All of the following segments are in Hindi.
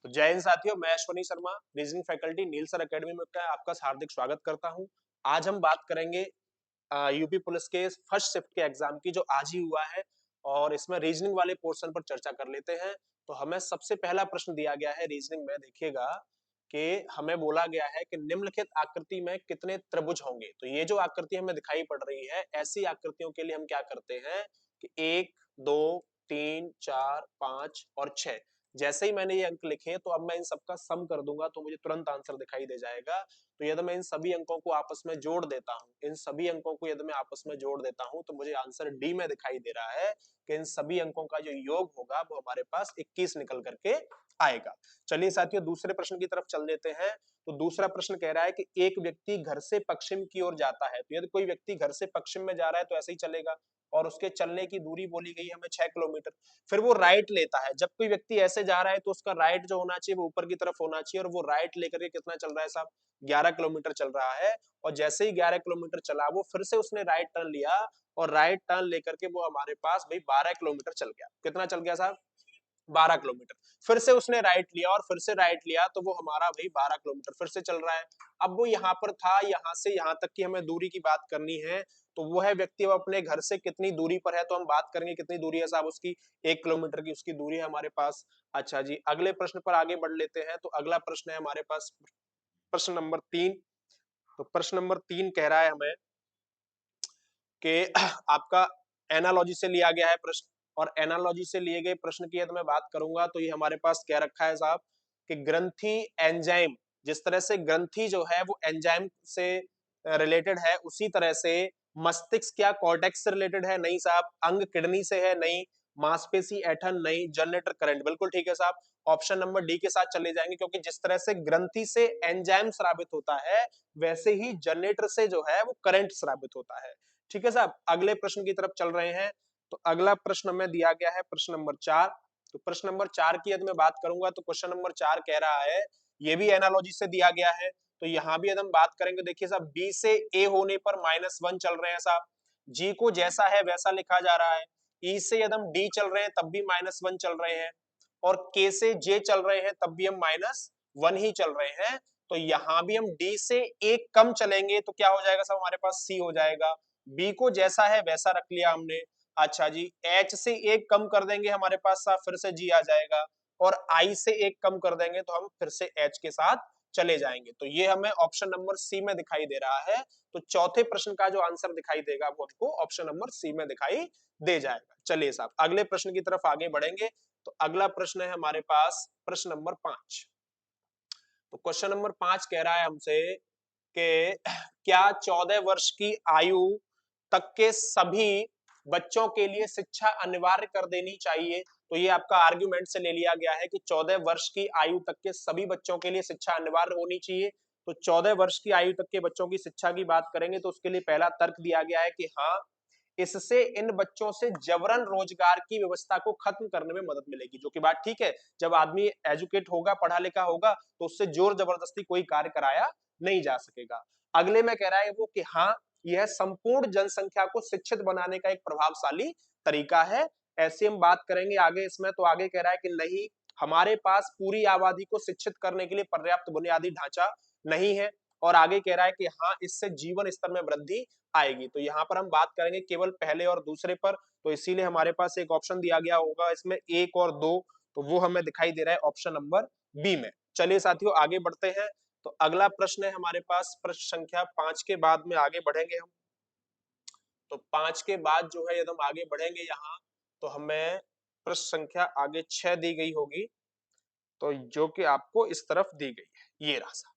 तो जय हिंद साथियों, मैं अश्वनी शर्मा रीजनिंग फैकल्टी नील सर एकेडमी में आपका हार्दिक स्वागत करता हूं। आज हम बात करेंगे यूपी पुलिस के फर्स्ट शिफ्ट के एग्जाम की जो आज ही हुआ है और इसमें रीजनिंग वाले पोर्शन पर चर्चा कर लेते हैं। तो हमें सबसे पहला प्रश्न दिया गया है रीजनिंग में, देखिएगा कि हमें बोला गया है कि निम्नलिखित आकृति में कितने त्रिभुज होंगे। तो ये जो आकृति हमें दिखाई पड़ रही है, ऐसी आकृतियों के लिए हम क्या करते हैं कि 1, 2, 3, 4, 5 और 6, जैसे ही मैंने ये अंक लिखे तो अब मैं इन सबका सम कर दूंगा तो मुझे तुरंत आंसर दिखाई दे जाएगा। तो यदि मैं इन सभी अंकों को आपस में जोड़ देता हूँ, इन सभी अंकों को यदि मैं आपस में जोड़ देता हूँ तो मुझे आंसर डी में दिखाई दे रहा है कि इन सभी अंकों का जो योग होगा वो हमारे पास 21 निकल करके आएगा। चलिए साथियों, दूसरे प्रश्न की तरफ चल देते हैं। तो दूसरा प्रश्न कह रहा है कि एक व्यक्ति घर से पश्चिम की ओर जाता है। तो यदि कोई व्यक्ति घर से पश्चिम में जा रहा है तो ऐसे ही चलेगा और उसके चलने की दूरी बोली गई हमें 6 किलोमीटर। फिर वो राइट लेता है। जब कोई व्यक्ति ऐसे जा रहा है तो उसका राइट जो होना चाहिए वो ऊपर की तरफ होना चाहिए और वो राइट लेकर के कितना चल रहा है साहब, 11 किलोमीटर चल रहा है। और जैसे ही 11 किलोमीटर चला वो फिर से उसने राइट टर्न लिया और राइट टर्न लेकर के वो हमारे पास भाई 12 किलोमीटर चल गया। कितना चल गया साहब? 12 किलोमीटर। फिर से उसने राइट लिया और फिर से राइट लिया तो वो हमारा भाई 12 किलोमीटर फिर से चल रहा है। अब वो यहाँ पर था, यहाँ से यहाँ तक की हमें दूरी की बात करनी है। तो वो है व्यक्ति अब अपने घर से कितनी दूरी पर है, तो हम बात करेंगे कितनी दूरी है साहब उसकी, 1 किलोमीटर की उसकी दूरी है हमारे पास। अच्छा जी, अगले प्रश्न पर आगे बढ़ लेते हैं। तो अगला प्रश्न है हमारे पास प्रश्न नंबर 3। तो प्रश्न नंबर 3 कह रहा है हमें कि आपका एनालॉजी से लिया गया है प्रश्न। और एनालॉजी से लिए गए प्रश्न की यदि मैं बात करूंगा तो ये हमारे पास क्या रखा है साहब कि ग्रंथि एंजाइम, जिस तरह से ग्रंथि जो है वो एंजाइम से रिलेटेड है, उसी तरह से मस्तिष्क क्या कॉर्टेक्स से रिलेटेड है? नहीं साहब। अंग किडनी से है? नहीं। मांसपेशी ऐठन? नहीं। Generator current? बिल्कुल ठीक है साहब। ऑप्शन नंबर डी के साथ चले जाएंगे, क्योंकि जिस तरह से ग्रंथि से एंजाइम स्रावित होता है वैसे ही जनरेटर से जो है वो करंट स्रावित होता है। ठीक है साहब, अगले प्रश्न की तरफ चल रहे हैं। तो अगला प्रश्न हमें दिया गया है प्रश्न नंबर 4। तो प्रश्न नंबर 4 की यदि मैं बात करूंगा तो क्वेश्चन नंबर 4 कह रहा है, ये भी एनालॉजी से दिया गया है। तो यहां भी यदि हम बात करेंगे, देखिए साहब, बी से ए होने पर -1 चल रहे हैं साहब, जी को जैसा है वैसा लिखा जा रहा है। ई से यदि हम डी चल रहे हैं तब भी -1 चल रहे हैं और के से जे चल रहे हैं तब भी हम -1 ही चल रहे हैं। तो यहां भी हम डी से एक कम चलेंगे तो क्या हो जाएगा साहब, हमारे पास सी हो जाएगा। बी को जैसा है वैसा रख लिया हमने। अच्छा जी, एच से एक कम कर देंगे हमारे पास साहब फिर से जी आ जाएगा और आई से एक कम कर देंगे तो हम फिर से एच के साथ चले जाएंगे। तो ये हमें ऑप्शन नंबर सी में दिखाई दे रहा है। तो चौथे प्रश्न का जो आंसर दिखाई देगा वो हमको ऑप्शन नंबर सी में दिखाई दे जाएगा। चलिए साहब, अगले प्रश्न की तरफ आगे बढ़ेंगे। तो अगला प्रश्न है हमारे पास प्रश्न नंबर 5। तो क्वेश्चन नंबर 5 कह रहा है हमसे कि क्या 14 वर्ष की आयु तक के सभी बच्चों के लिए शिक्षा अनिवार्य कर देनी चाहिए? तो ये आपका आर्गुमेंट से ले लिया गया है कि 14 वर्ष की आयु तक के सभी बच्चों के लिए शिक्षा अनिवार्य होनी चाहिए। तो 14 वर्ष की आयु तक के बच्चों की शिक्षा की बात करेंगे तो उसके लिए पहला तर्क दिया गया है कि हाँ, इससे इन बच्चों से जबरन रोजगार की व्यवस्था को खत्म करने में मदद मिलेगी, जो कि बात ठीक है। जब आदमी एजुकेट होगा, पढ़ा लिखा होगा तो उससे जोर जबरदस्ती कोई कार्य कराया नहीं जा सकेगा। अगले में कह रहा है वो कि हाँ, यह संपूर्ण जनसंख्या को शिक्षित बनाने का एक प्रभावशाली तरीका है। ऐसी हम बात करेंगे आगे इसमें। तो आगे कह रहा है कि नहीं, हमारे पास पूरी आबादी को शिक्षित करने के लिए पर्याप्त बुनियादी ढांचा नहीं है। और आगे कह रहा है कि हाँ, इससे जीवन स्तर में वृद्धि आएगी। तो यहाँ पर हम बात करेंगे केवल पहले और दूसरे पर, तो इसीलिए हमारे पास एक ऑप्शन दिया गया होगा इसमें 1 और 2, तो वो हमें दिखाई दे रहा है ऑप्शन नंबर बी में। चलिए साथियों, आगे बढ़ते हैं। तो अगला प्रश्न है हमारे पास प्रश्न संख्या 5 के बाद में आगे बढ़ेंगे हम। तो 5 के बाद जो है यदि हम आगे बढ़ेंगे यहाँ, तो हमें प्रश्न संख्या आगे 6 दी गई होगी, तो जो कि आपको इस तरफ दी गई है, ये रहा।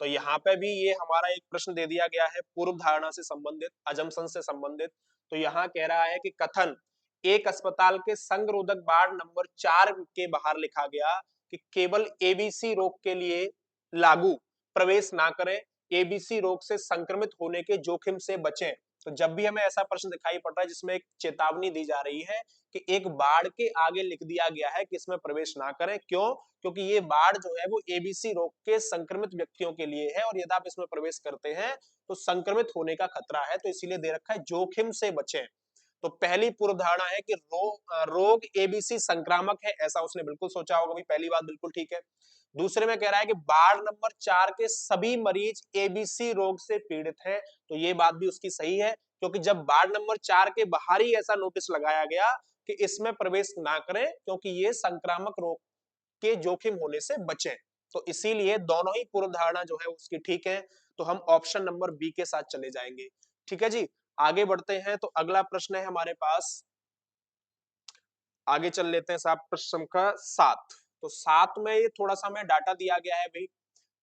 तो यहाँ पे भी ये हमारा एक प्रश्न दे दिया गया है पूर्व धारणा से संबंधित, अजम्पशन से संबंधित। तो यहाँ कह रहा है कि कथन एक अस्पताल के संगरोधक वार्ड नंबर 4 के बाहर लिखा गया कि केवल एबीसी रोग के लिए लागू प्रवेश ना करें, एबीसी रोग से संक्रमित होने के जोखिम से बचें। तो जब भी हमें ऐसा प्रश्न दिखाई पड़ रहा है जिसमें एक चेतावनी दी जा रही है कि एक बाढ़ के आगे लिख दिया गया है कि इसमें प्रवेश ना करें, क्यों? क्योंकि ये बाढ़ जो है वो एबीसी रोग के संक्रमित व्यक्तियों के लिए है और यदि आप इसमें प्रवेश करते हैं तो संक्रमित होने का खतरा है, तो इसीलिए दे रखा है जोखिम से बचें। तो पहली पूर्व धारणा है कि रोग एबीसी संक्रामक है, ऐसा उसने बिल्कुल सोचा होगा भाई, पहली बात बिल्कुल ठीक है। दूसरे में कह रहा है कि वार्ड नंबर 4 के सभी मरीज एबीसी रोग से पीड़ित हैं, तो ये बात भी उसकी सही है, क्योंकि जब वार्ड नंबर 4 के बाहर ही ऐसा नोटिस लगाया गया कि इसमें प्रवेश ना करें क्योंकि ये संक्रामक रोग के जोखिम होने से बचें, तो इसीलिए दोनों ही पूर्व धारणा जो है उसकी ठीक है। तो हम ऑप्शन नंबर बी के साथ चले जाएंगे। ठीक है जी, आगे बढ़ते हैं। तो अगला प्रश्न है हमारे पास, आगे चल लेते हैं साहब, प्रश्न संख्या 7। तो 7 में ये थोड़ा सा हमें डाटा दिया गया है भाई,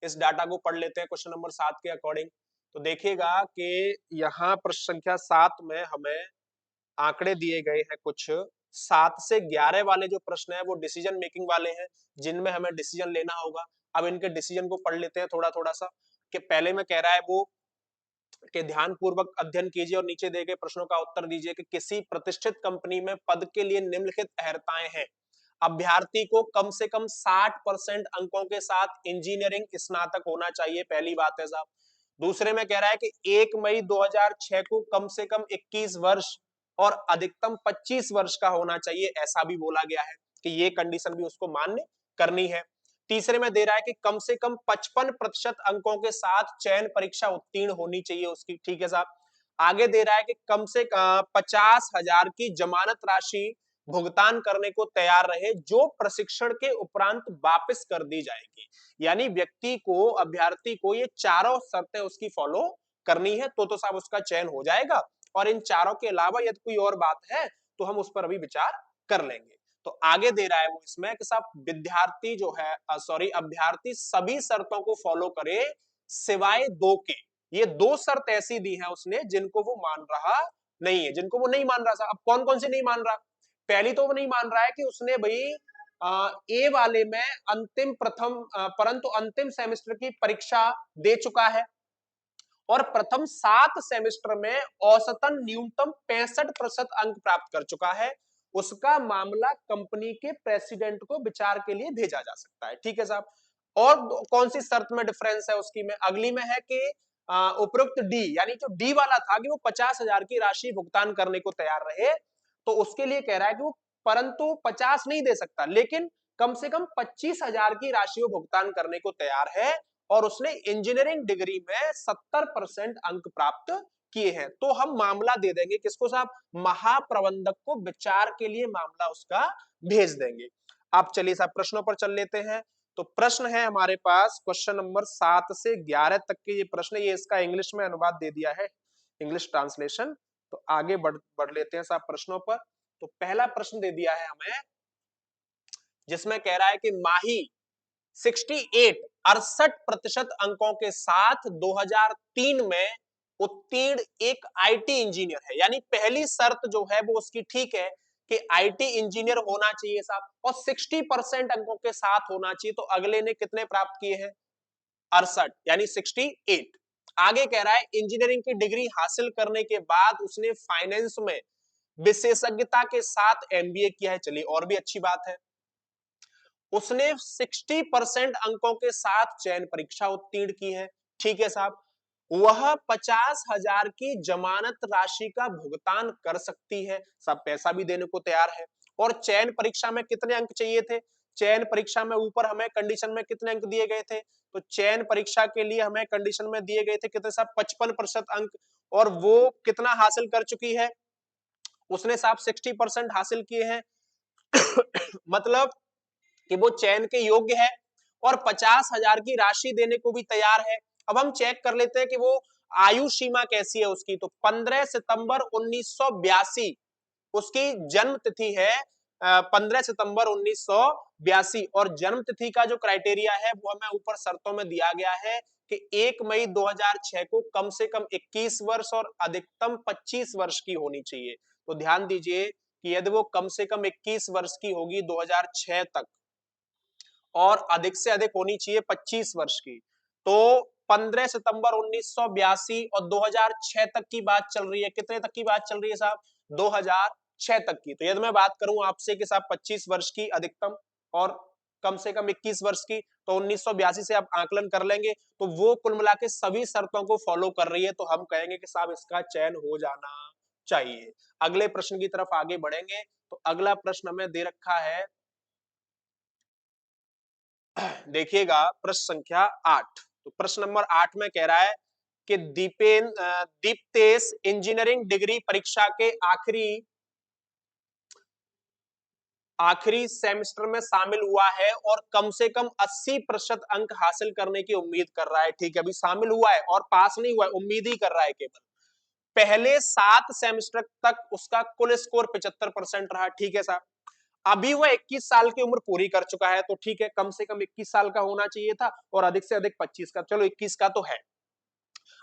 इस डाटा को पढ़ लेते हैं क्वेश्चन नंबर 7 के अकॉर्डिंग। तो देखिएगा कि यहाँ प्रश्न संख्या 7 में हमें आंकड़े दिए गए हैं कुछ। 7 से 11 वाले जो प्रश्न है वो डिसीजन मेकिंग वाले हैं, जिनमें हमें डिसीजन लेना होगा। अब इनके डिसीजन को पढ़ लेते हैं थोड़ा थोड़ा सा। कि पहले में कह रहा है वो कि ध्यान पूर्वक अध्ययन कीजिए और नीचे दिए गए प्रश्नों का उत्तर दीजिए कि किसी प्रतिष्ठित कंपनी में पद के लिए निम्नलिखित अर्हताएं हैं। अभ्यर्थी को कम से कम 60% अंकों के साथ इंजीनियरिंग स्नातक होना चाहिए, पहली बात है साहब। दूसरे में कह रहा है कि 1 मई 2006 को कम से कम 21 वर्ष और अधिकतम 25 वर्ष का होना चाहिए, ऐसा भी बोला गया है कि ये कंडीशन भी उसको मान्य करनी है। तीसरे में दे रहा है कि कम से कम 55% अंकों के साथ चयन परीक्षा उत्तीर्ण होनी चाहिए उसकी, ठीक है साहब। आगे दे रहा है कि कम से 50,000 की जमानत राशि भुगतान करने को तैयार रहे, जो प्रशिक्षण के उपरांत वापस कर दी जाएगी। यानी व्यक्ति को, अभ्यर्थी को ये चारों शर्तें उसकी फॉलो करनी है, तो साहब उसका चयन हो जाएगा। और इन चारों के अलावा यदि कोई और बात है तो हम उस पर अभी विचार कर लेंगे। तो आगे दे रहा है वो इसमें कि साहब विद्यार्थी जो है, सॉरी, अभ्यर्थी सभी शर्तों को फॉलो करे सिवाय दो के। ये दो शर्त ऐसी दी है उसने जिनको वो मान रहा नहीं है, जिनको वो नहीं मान रहा था। अब कौन कौन से नहीं मान रहा? पहली तो वो नहीं मान रहा है कि उसने भाई ए वाले में अंतिम प्रथम परंतु अंतिम सेमेस्टर की परीक्षा दे चुका है और प्रथम 7 सेमेस्टर में औसतन न्यूनतम 65% अंक प्राप्त कर चुका है। उसका मामला कंपनी के प्रेसिडेंट को विचार के लिए भेजा जा सकता है, ठीक है साहब। और कौन सी शर्त में डिफरेंस है उसकी में? अगली में है कि उपरोक्त डी, यानी जो डी वाला था कि वो 50,000 की राशि भुगतान करने को तैयार रहे, तो उसके लिए कह रहा है कि वो परंतु 50 नहीं दे सकता, लेकिन कम से कम 25,000 की राशि वो भुगतान करने को तैयार है और उसने इंजीनियरिंग डिग्री में 70% अंक प्राप्त किए हैं। तो हम मामला दे देंगे किसको साहब? महाप्रबंधक को विचार के लिए मामला उसका भेज देंगे। अब चलिए साहब प्रश्नों पर चल लेते हैं। तो प्रश्न है हमारे पास क्वेश्चन नंबर 7 से 11 तक के ये प्रश्न, ये इसका इंग्लिश में अनुवाद दे दिया है, इंग्लिश ट्रांसलेशन। तो आगे बढ़ लेते हैं साहब प्रश्नों पर। तो पहला प्रश्न दे दिया है हमें, जिसमें कह रहा है कि माही 68 अंकों के साथ 2003 में उत्तीर्ण एक आईटी इंजीनियर है। यानी पहली शर्त जो है वो उसकी ठीक है कि आईटी इंजीनियर होना चाहिए साहब, और 60% अंकों के साथ होना चाहिए। तो अगले ने कितने प्राप्त किए हैं? 68, यानी 68। आगे कह रहा है इंजीनियरिंग की डिग्री हासिल करने के बाद उसने फाइनेंस में विशेषज्ञता के साथ एमबीए किया है। चलिए, और भी अच्छी बात है। उसने 60% अंकों के साथ चयन परीक्षा उत्तीर्ण की है, ठीक है साहब। वह 50,000 की जमानत राशि का भुगतान कर सकती है, सब पैसा भी देने को तैयार है। और चयन परीक्षा में कितने अंक चाहिए थे? चयन परीक्षा में ऊपर हमें कंडीशन में कितने अंक दिए गए थे? तो चयन परीक्षा के लिए हमें कंडीशन में दिए गए थे कितने साहब? 55% अंक। और वो कितना हासिल कर चुकी है? उसने साहब 60% हासिल किए हैं। मतलब कि वो चयन के योग्य है और 50,000 की राशि देने को भी तैयार है। अब हम चेक कर लेते हैं कि वो आयु सीमा कैसी है उसकी। तो 15 सितंबर 1982 उसकी जन्म तिथि है, 15 सितंबर 1982। और जन्म तिथि का जो क्राइटेरिया है वो हमें ऊपर शर्तों में दिया गया है कि 1 मई 2006 को कम से कम 21 वर्ष और अधिकतम 25 वर्ष की होनी चाहिए। तो ध्यान दीजिए कि यदि वो कम से कम 21 वर्ष की होगी 2006 तक और अधिक से अधिक होनी चाहिए 25 वर्ष की, तो 15 सितंबर 1982 और 2006 तक की बात चल रही है। कितने तक की बात चल रही है साहब? 2006 तक की। तो यदि मैं बात करूं आपसे कि साहब 25 वर्ष की अधिकतम और कम से कम 21 वर्ष की, तो 1982 से आप आकलन कर लेंगे, तो वो कुल मिला के सभी शर्तों को फॉलो कर रही है। तो हम कहेंगे कि साहब इसका चयन हो जाना चाहिए। अगले प्रश्न की तरफ आगे बढ़ेंगे। तो अगला प्रश्न हमें दे रखा है, देखिएगा प्रश्न संख्या 8। तो प्रश्न नंबर 8 में कह रहा है कि दीप्तेश इंजीनियरिंग डिग्री परीक्षा के आखिरी सेमेस्टर में शामिल हुआ है और कम से कम 80% अंक हासिल करने की उम्मीद कर रहा है। ठीक है, अभी शामिल हुआ है और पास नहीं हुआ है, उम्मीद ही कर रहा है केवल। पहले 7 सेमेस्टर तक उसका कुल स्कोर 75% रहा। ठीक है साहब, अभी वह 21 साल की उम्र पूरी कर चुका है, तो ठीक है, कम से कम 21 साल का होना चाहिए था और अधिक से अधिक 25 का। चलो 21 का तो है।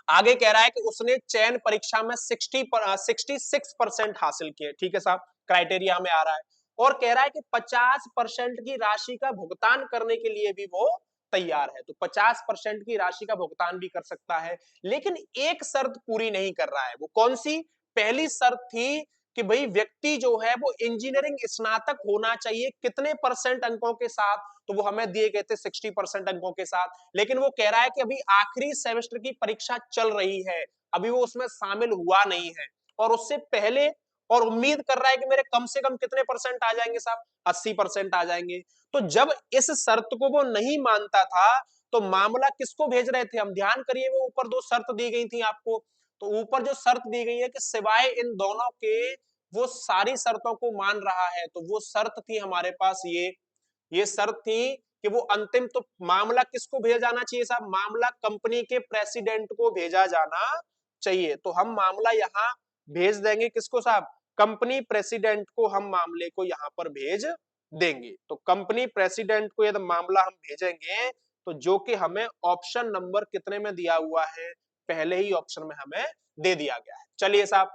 आगे कह रहा है कि उसने चयन परीक्षा में 66% हासिल किए। ठीक है साहब, क्राइटेरिया में आ रहा है। और कह रहा है कि 50% की राशि का भुगतान करने के लिए भी वो तैयार है। तो 50% की राशि का भुगतान भी कर सकता है, लेकिन एक शर्त पूरी नहीं कर रहा है। वो कौन सी? पहली शर्त थी कि भाई व्यक्ति जो है वो इंजीनियरिंग स्नातक होना चाहिए, कितने परसेंट अंकों के साथ? तो वो हमें दिए गए थे 60% अंकों के साथ। लेकिन वो कह रहा है कि अभी आखिरी सेमेस्टर की परीक्षा चल रही है, अभी वो उसमें शामिल हुआ नहीं है और उससे पहले, और उम्मीद कर रहा है कि मेरे कम से कम कितने परसेंट आ जाएंगे साहब? 80% आ जाएंगे। तो जब इस शर्त को वो नहीं मानता था, तो मामला किसको भेज रहे थे हम? ध्यान करिए, वो ऊपर 2 शर्त दी गई थी आपको। तो ऊपर जो शर्त दी गई है कि सिवाय इन दोनों के वो सारी शर्तों को मान रहा है, तो वो शर्त थी हमारे पास ये शर्त थी कि वो अंतिम, तो मामला किसको भेजा जाना चाहिए साहब? मामला कंपनी के प्रेसिडेंट को भेजा जाना चाहिए। तो हम मामला यहाँ भेज देंगे किसको साहब? कंपनी प्रेसिडेंट को हम मामले को यहाँ पर भेज देंगे। तो कंपनी प्रेसिडेंट को यदि मामला हम भेजेंगे, तो जो कि हमें ऑप्शन नंबर कितने में दिया हुआ है? पहले ही ऑप्शन में हमें दे दिया गया है। चलिए साहब,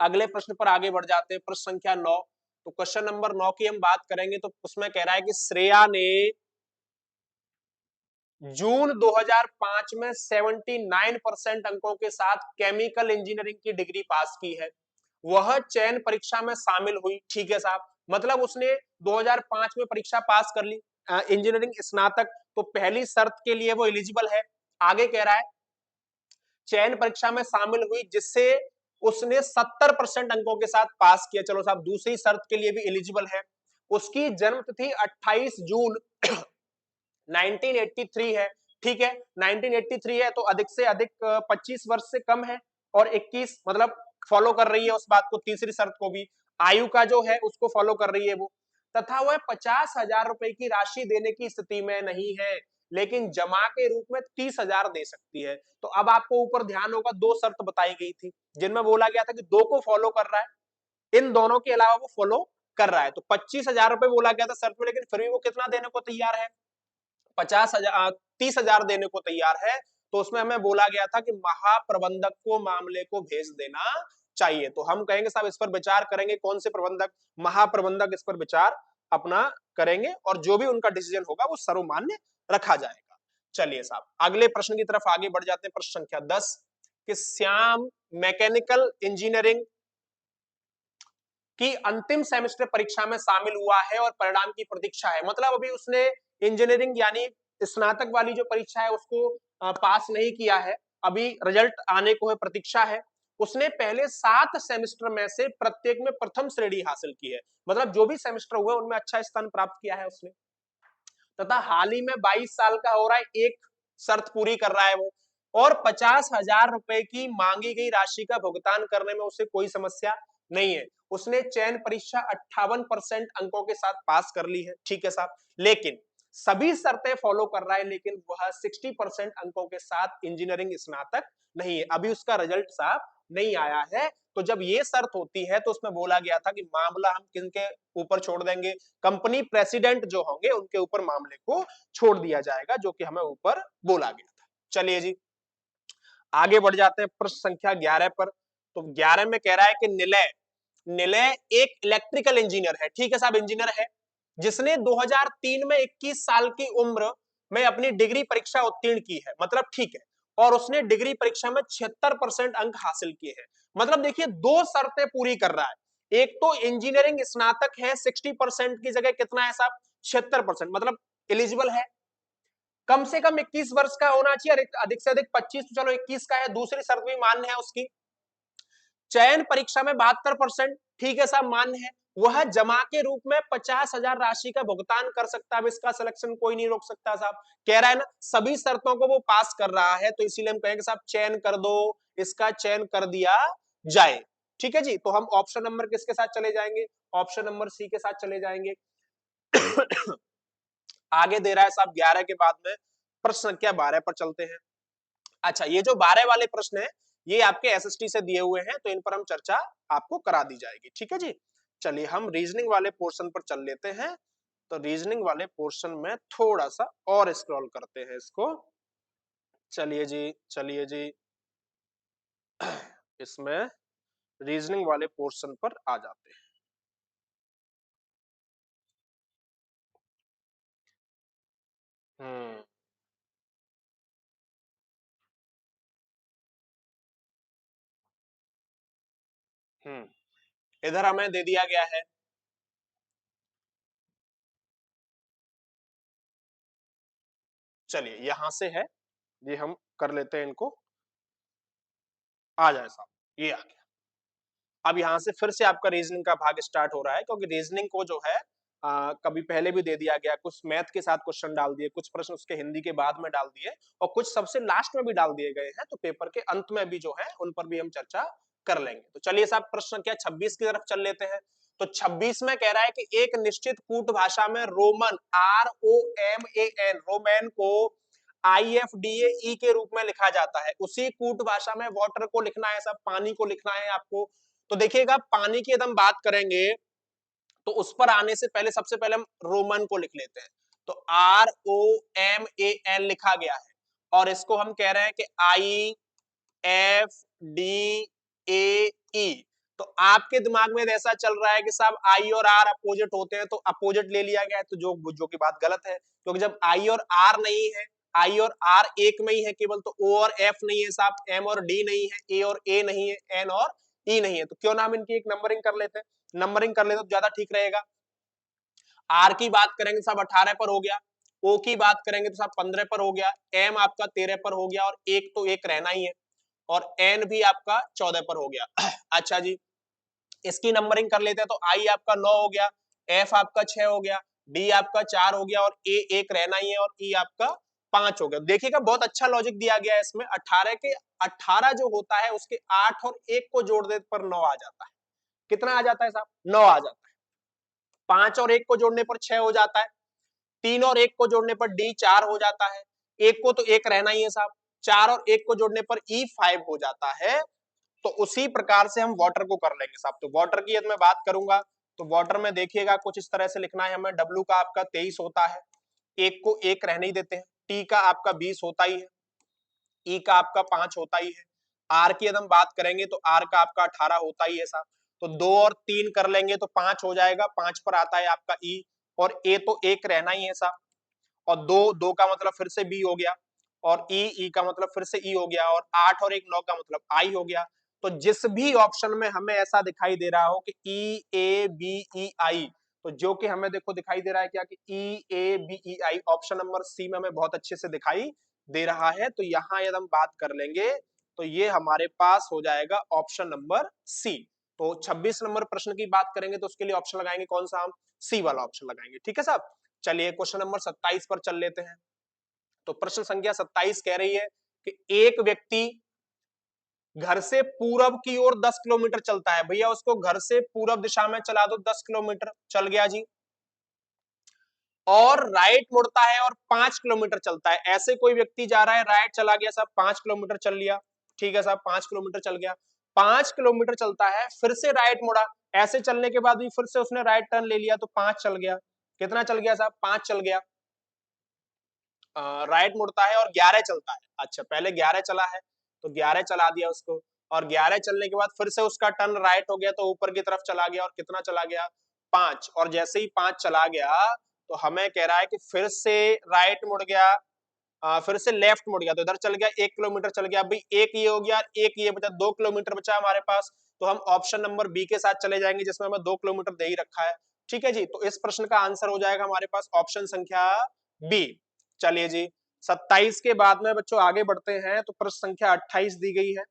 अगले प्रश्न पर आगे बढ़ जाते हैं। प्रश्न संख्या 9। तो क्वेश्चन नंबर 9 की हम बात करेंगे, तो उसमें कह रहा है कि श्रेया ने जून 2005 में 79% अंकों के साथ केमिकल इंजीनियरिंग की डिग्री पास की है। वह चयन परीक्षा में शामिल हुई। ठीक है साहब, मतलब उसने 2005 में परीक्षा पास कर ली, इंजीनियरिंग स्नातक। तो पहली शर्त के लिए वो एलिजिबल है। आगे कह रहा है चयन परीक्षा में शामिल हुई जिससे उसने 70% अंकों के साथ पास किया। चलो साहब, दूसरी शर्त के लिए भी एलिजिबल है। उसकी जन्म तिथि 28 जून 1983 है। ठीक है, 1983 है, तो अधिक से अधिक 25 वर्ष से कम है, और 21 मतलब फॉलो कर रही है उस बात को, तीसरी शर्त को भी। आयु का जो है उसको फॉलो कर रही है वो। तथा वह 50,000 रुपए की राशि देने की स्थिति में नहीं है, लेकिन जमा के रूप में 30,000 दे सकती है। तो अब आपको ऊपर ध्यान होगा, 2 शर्त बताई गई थी जिनमें बोला गया था कि 2 को फॉलो कर रहा है, इन दोनों के अलावा वो फॉलो कर रहा है। तो 25,000 रुपए बोला गया था शर्त में, लेकिन फिर भी वो कितना देने को तैयार है? 50,000, 30,000 देने को तैयार है। तो उसमें हमें बोला गया था कि महाप्रबंधक को मामले को भेज देना चाहिए। तो हम कहेंगे साहब इस पर विचार करेंगे, कौन से प्रबंधक? महाप्रबंधक इस पर विचार अपना करेंगे, और जो भी उनका डिसीजन होगा वो सर्वमान्य रखा जाएगा। चलिए साहब, अगले प्रश्न की तरफ आगे बढ़ जाते हैं। प्रश्न संख्या 10 कि श्याम मैकेनिकल इंजीनियरिंग की अंतिम सेमेस्टर परीक्षा में शामिल हुआ है और परिणाम की प्रतीक्षा है। मतलब अभी उसने इंजीनियरिंग यानी स्नातक वाली जो परीक्षा है उसको पास नहीं किया है, अभी रिजल्ट आने को है, प्रतीक्षा है। उसने पहले 7 सेमेस्टर में से प्रत्येक में प्रथम श्रेणी हासिल की है, मतलब जो भी सेमेस्टर हुए उनमें अच्छा स्थान प्राप्त किया है उसने। तथा हाल ही में 22 साल का हो रहा है, एक शर्त पूरी कर रहा है वो, और 50,000 रुपए की मांगी गई राशि का भुगतान करने में उसे कोई समस्या नहीं है। उसने चयन परीक्षा 58% अंकों के साथ पास कर ली है। ठीक है साहब, लेकिन सभी शर्तें फॉलो कर रहा है, लेकिन वह 60% अंकों के साथ इंजीनियरिंग स्नातक नहीं है, अभी उसका रिजल्ट साहब नहीं आया है। तो जब ये शर्त होती है तो उसमें बोला गया था कि मामला हम किनके ऊपर छोड़ देंगे? कंपनी प्रेसिडेंट जो होंगे उनके ऊपर मामले को छोड़ दिया जाएगा, जो कि हमें ऊपर बोला गया था। चलिए जी, आगे बढ़ जाते हैं प्रश्न संख्या 11 पर। तो 11 में कह रहा है कि निलय निलय एक इलेक्ट्रिकल इंजीनियर है। ठीक है साहब, इंजीनियर है, जिसने 2003 में 21 साल की उम्र में अपनी डिग्री परीक्षा उत्तीर्ण की है। मतलब ठीक है, और उसने डिग्री परीक्षा में 76% अंक हासिल किए हैं। मतलब देखिए, 2 शर्तें पूरी कर रहा है। एक तो इंजीनियरिंग स्नातक है, 60% की जगह कितना है साहब? 76%, मतलब एलिजिबल है। कम से कम 21 वर्ष का होना चाहिए, अधिक से अधिक 25, तो चलो 21 का है, दूसरी शर्त भी मान्य है उसकी। चयन परीक्षा में 72%, ठीक है साहब, मान्य है। वह जमा के रूप में 50,000 राशि का भुगतान कर सकता है। अब इसका सिलेक्शन कोई नहीं रोक सकता साहब, कह रहा है ना सभी शर्तों को वो पास कर रहा है, तो इसीलिए हम कहेंगे साहब चयन कर दो, इसका चयन कर दिया जाए। ठीक है जी, तो हम ऑप्शन नंबर किसके साथ चले जाएंगे, ऑप्शन नंबर सी के साथ चले जाएंगे। आगे दे रहा है साहब 11 के बाद में प्रश्न संख्या 12 पर चलते हैं। अच्छा, ये जो 12 वाले प्रश्न है ये आपके एसएसटी से दिए हुए हैं, तो इन पर हम चर्चा आपको करा दी जाएगी। ठीक है जी, चलिए हम रीजनिंग वाले पोर्शन पर चल लेते हैं। तो रीजनिंग वाले पोर्शन में थोड़ा सा और स्क्रॉल करते हैं इसको। चलिए जी, चलिए जी, इसमें रीजनिंग वाले पोर्शन पर आ जाते हैं। हम्म इधर हमें दे दिया गया है, चलिए यहां से है, ये हम कर लेते हैं इनको, आ जाए साहब, ये आ गया। अब यहाँ से फिर से आपका रीजनिंग का भाग स्टार्ट हो रहा है, क्योंकि रीजनिंग को जो है कभी पहले भी दे दिया गया, कुछ मैथ के साथ क्वेश्चन डाल दिए, कुछ प्रश्न उसके हिंदी के बाद में डाल दिए, और कुछ सबसे लास्ट में भी डाल दिए गए हैं, तो पेपर के अंत में भी जो है उन पर भी हम चर्चा कर लेंगे। तो चलिए साहब प्रश्न संख्या 26 की तरफ चल लेते हैं। तो 26 में कह रहा है कि एक निश्चित कूट भाषा में रोमन ROMAN रोमैन को IFDAE के रूप में लिखा जाता है, उसी कूट भाषा में वाटर को लिखना है, सब पानी को लिखना है आपको। तो देखिएगा पानी की यदि हम बात करेंगे तो उस पर आने से पहले सबसे पहले हम रोमन को लिख लेते हैं। तो ROMAN लिखा गया है, और इसको हम कह रहे हैं कि IFDAE। तो आपके दिमाग में ऐसा चल रहा है कि साहब आई और आर अपोजिट होते हैं, तो अपोजिट ले लिया गया है, तो जो जो की बात गलत है, क्योंकि जब आई और आर नहीं है, आई और आर एक में ही है केवल, तो ओ और एफ नहीं है साहब, एम और डी नहीं है, ए और ए नहीं है, एन और ई नहीं है, तो क्यों ना हम इनकी एक नंबरिंग कर लेते हैं, नंबरिंग कर लेते तो ज्यादा ठीक रहेगा। आर की बात करेंगे साहब 18 पर हो गया, ओ की बात करेंगे तो साहब 15 पर हो गया, एम आपका 13 पर हो गया, और एक तो एक रहना ही है, और एन भी आपका 14 पर हो गया। अच्छा जी, इसकी नंबरिंग कर लेते हैं, तो आई आपका 9 हो गया, एफ आपका 6 हो गया, डी आपका 4 हो गया, और ए एक रहना ही है, और ई आपका 5 हो गया। देखिएगा बहुत अच्छा लॉजिक दिया गया है इसमें, 18 के 18 जो होता है उसके 8 और 1 को जोड़ देने पर 9 आ जाता है। कितना आ जाता है साहब, 9 आ जाता है। 5 और 1 को जोड़ने पर 6 हो जाता है, 3 और 1 को जोड़ने पर डी 4 हो जाता है, एक को तो एक रहना ही है साहब, 4 और 1 को जोड़ने पर ई 5 हो जाता है। तो उसी प्रकार से हम वाटर को कर लेंगे साहब। तो वाटर की यदि मैं बात करूंगा, तो वाटर में देखिएगा कुछ इस तरह से लिखना है हमें, डब्ल्यू का आपका 23 होता है, एक को एक रहने ही देते हैं, टी का आपका 20 होता ही है, ई का आपका 5 होता ही है, आर की यदि हम बात करेंगे तो आर का आपका 18 होता ही है साहब। तो 2 और 3 कर लेंगे तो 5 हो जाएगा, 5 पर आता है आपका ई, और ए तो एक रहना ही है साहब, और दो दो का मतलब फिर से बी हो गया, और ई का मतलब फिर से ई हो गया, और 8 और 1 9 का मतलब आई हो गया। तो जिस भी ऑप्शन में हमें ऐसा दिखाई दे रहा हो कि EABEI, तो जो कि हमें देखो दिखाई दे रहा है क्या कि EABEI, ऑप्शन नंबर सी में हमें बहुत अच्छे से दिखाई दे रहा है। तो यहाँ यदि हम बात कर लेंगे तो ये हमारे पास हो जाएगा ऑप्शन नंबर सी। तो 26 नंबर प्रश्न की बात करेंगे तो उसके लिए ऑप्शन लगाएंगे कौन सा, हम सी वाला ऑप्शन लगाएंगे। ठीक है साहब, चलिए क्वेश्चन नंबर 27 पर चल लेते हैं। तो प्रश्न संख्या 27 कह रही है कि एक व्यक्ति घर से पूरब की ओर 10 किलोमीटर चलता है, भैया उसको घर से पूरब दिशा में चला दो, 10 किलोमीटर चल गया जी, और राइट मुड़ता है और 5 किलोमीटर चलता है। ऐसे कोई व्यक्ति जा रहा है, राइट चला गया साहब, 5 किलोमीटर चल लिया, ठीक है साहब 5 किलोमीटर चल गया, 5 किलोमीटर चलता है, फिर से राइट मुड़ा, ऐसे चलने के बाद भी फिर से उसने राइट टर्न ले लिया, तो 5 चल गया, कितना चल गया साहब, 5 चल गया। राइट मुड़ता है और 11 चलता है, अच्छा पहले 11 चला है तो 11 चला दिया उसको, और 11 चलने के बाद फिर से उसका टर्न राइट हो गया, तो ऊपर की तरफ चला गया, और कितना चला गया, 5, और जैसे ही 5 चला गया तो हमें कह रहा है कि फिर से राइट मुड़ गया, फिर से लेफ्ट मुड़ गया, तो इधर चल गया, 1 किलोमीटर चल गया, भाई एक ये हो गया, एक ये बचा, 2 किलोमीटर बचा हमारे पास। तो हम ऑप्शन नंबर बी के साथ चले जाएंगे जिसमें हमें 2 किलोमीटर दे ही रखा है। ठीक है जी, तो इस प्रश्न का आंसर हो जाएगा हमारे पास ऑप्शन संख्या बी। चलिए जी, 27 के बाद में बच्चों आगे बढ़ते हैं, तो प्रश्न संख्या 28 दी गई है।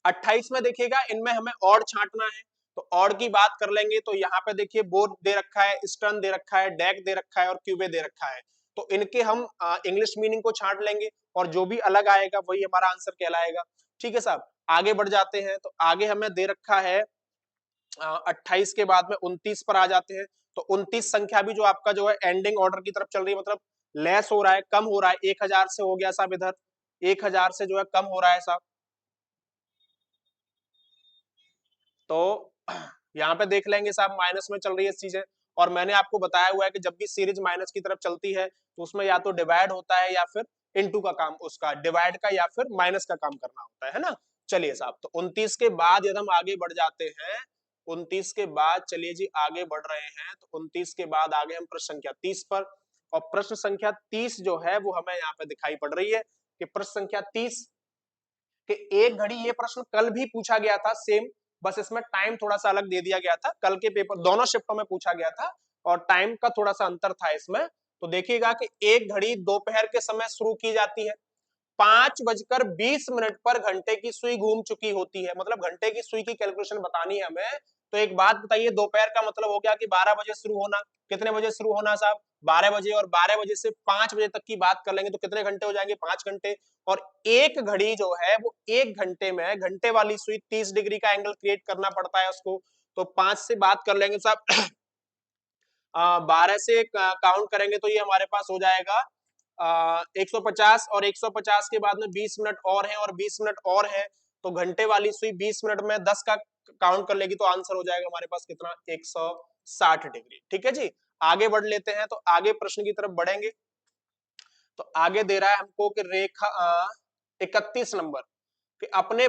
28 में देखिएगा इनमें हमें ऑड छांटना है, तो ऑड की बात कर लेंगे तो यहाँ पे देखिए बोर्ड दे रखा है, स्टर्न दे रखा है, डेक दे रखा है और क्यूबे दे रखा है। तो इनके हम इंग्लिश मीनिंग को छांट लेंगे और जो भी अलग आएगा वही हमारा आंसर कहलाएगा। ठीक है साहब, आगे बढ़ जाते हैं। तो आगे हमें दे रखा है 28 के बाद में 29 पर आ जाते हैं। तो 29 संख्या भी जो आपका जो है एंडिंग ऑर्डर की तरफ चल रही है, मतलब लेस हो रहा है, कम हो रहा है। 1000 से हो गया साहब, इधर 1000 से जो है कम हो रहा है साहब। तो यहाँ पे देख लेंगे साहब माइनस में चल रही है चीजें, और मैंने आपको बताया हुआ है कि जब भी सीरीज माइनस की तरफ चलती है तो उसमें या तो डिवाइड होता है या फिर इनटू का काम, उसका डिवाइड का या फिर माइनस का काम करना होता है ना। चलिए साहब, तो 29 के बाद यदि हम आगे बढ़ जाते हैं, 29 के बाद चलिए जी आगे बढ़ रहे हैं, तो 29 के बाद आगे हम प्रश्न संख्या 30 पर। और प्रश्न संख्या 30 जो है वो हमें यहाँ पे दिखाई पड़ रही है कि प्रश्न संख्या 30 कि एक घड़ी, ये प्रश्न कल भी पूछा गया था सेम, बस इसमें टाइम थोड़ा सा अलग दे दिया गया था। कल के पेपर दोनों शिफ्टों में पूछा गया था और टाइम का थोड़ा सा अंतर था इसमें। तो देखिएगा कि एक घड़ी दोपहर के समय शुरू की जाती है, 5:20 पर घंटे की सुई घूम चुकी होती है, मतलब घंटे की सुई की कैलकुलेशन बतानी है हमें। तो एक बात बताइए, दोपहर का मतलब हो गया कि 12 बजे शुरू होना, कितने बजे शुरू होना साहब, 12 बजे, और 12 बजे से 5 बजे तक की बात कर लेंगे तो कितने घंटे हो जाएंगे, 5 घंटे। और एक घड़ी जो है वो एक घंटे में, घंटे वाली सुई 30 डिग्री का एंगल क्रिएट करना पड़ता है उसको। तो 5 से बात कर लेंगे साहब 12 से काउंट करेंगे तो ये हमारे पास हो जाएगा 150, और 150 के बाद में 20 मिनट और है और 20 मिनट और है, तो घंटे वाली सुई 20 मिनट में 10 का काउंट कर लेगी तो आंसर हो जाएगा हमारे पास कितना, 160 डिग्री। ठीक है जी, आगे बढ़ लेते हैं, तो आगे प्रश्न की तरफ बढ़ेंगे। तो आगे दे रहा है हमको कि रेखा 31 नंबर, कि अपने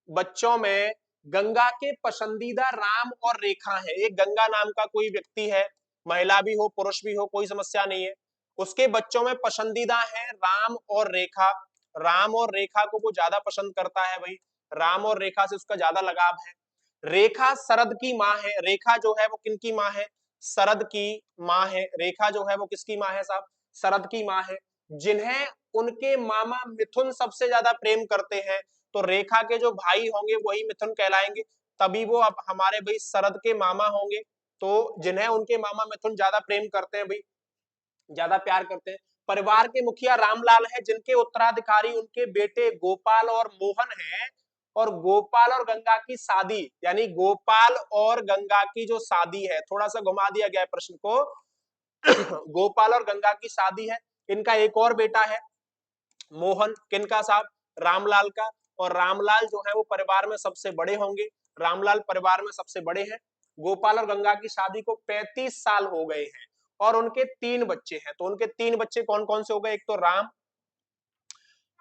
बच्चों में गंगा के पसंदीदा राम और रेखा है। एक गंगा नाम का कोई व्यक्ति है, महिला भी हो पुरुष भी हो कोई समस्या नहीं है, उसके बच्चों में पसंदीदा है राम और रेखा। राम और रेखा को वो ज्यादा पसंद करता है भाई, राम और रेखा से उसका ज्यादा लगाव है। रेखा शरद की माँ है, रेखा जो है वो किनकी माँ है, शरद की माँ है। रेखा जो है वो किसकी माँ है साहब, शरद की माँ है, जिन्हें उनके मामा मिथुन सबसे ज्यादा प्रेम करते हैं। तो रेखा के जो भाई होंगे वही मिथुन कहलाएंगे, तभी वो अब हमारे भाई शरद के मामा होंगे। तो जिन्हें उनके मामा मिथुन ज्यादा प्रेम करते हैं भाई, ज्यादा प्यार करते हैं। परिवार के मुखिया रामलाल है, जिनके उत्तराधिकारी उनके बेटे गोपाल और मोहन हैं। और गोपाल और गंगा की शादी, यानी गोपाल और गंगा की जो शादी है, थोड़ा सा घुमा दिया गया है प्रश्न को गोपाल और गंगा की शादी है। इनका एक और बेटा है मोहन, किनका साहब, रामलाल का। और रामलाल जो है वो परिवार में सबसे बड़े होंगे, रामलाल परिवार में सबसे बड़े हैं। गोपाल और गंगा की शादी को 35 साल हो गए हैं और उनके 3 बच्चे हैं। तो उनके 3 बच्चे कौन कौन से हो गए, एक तो राम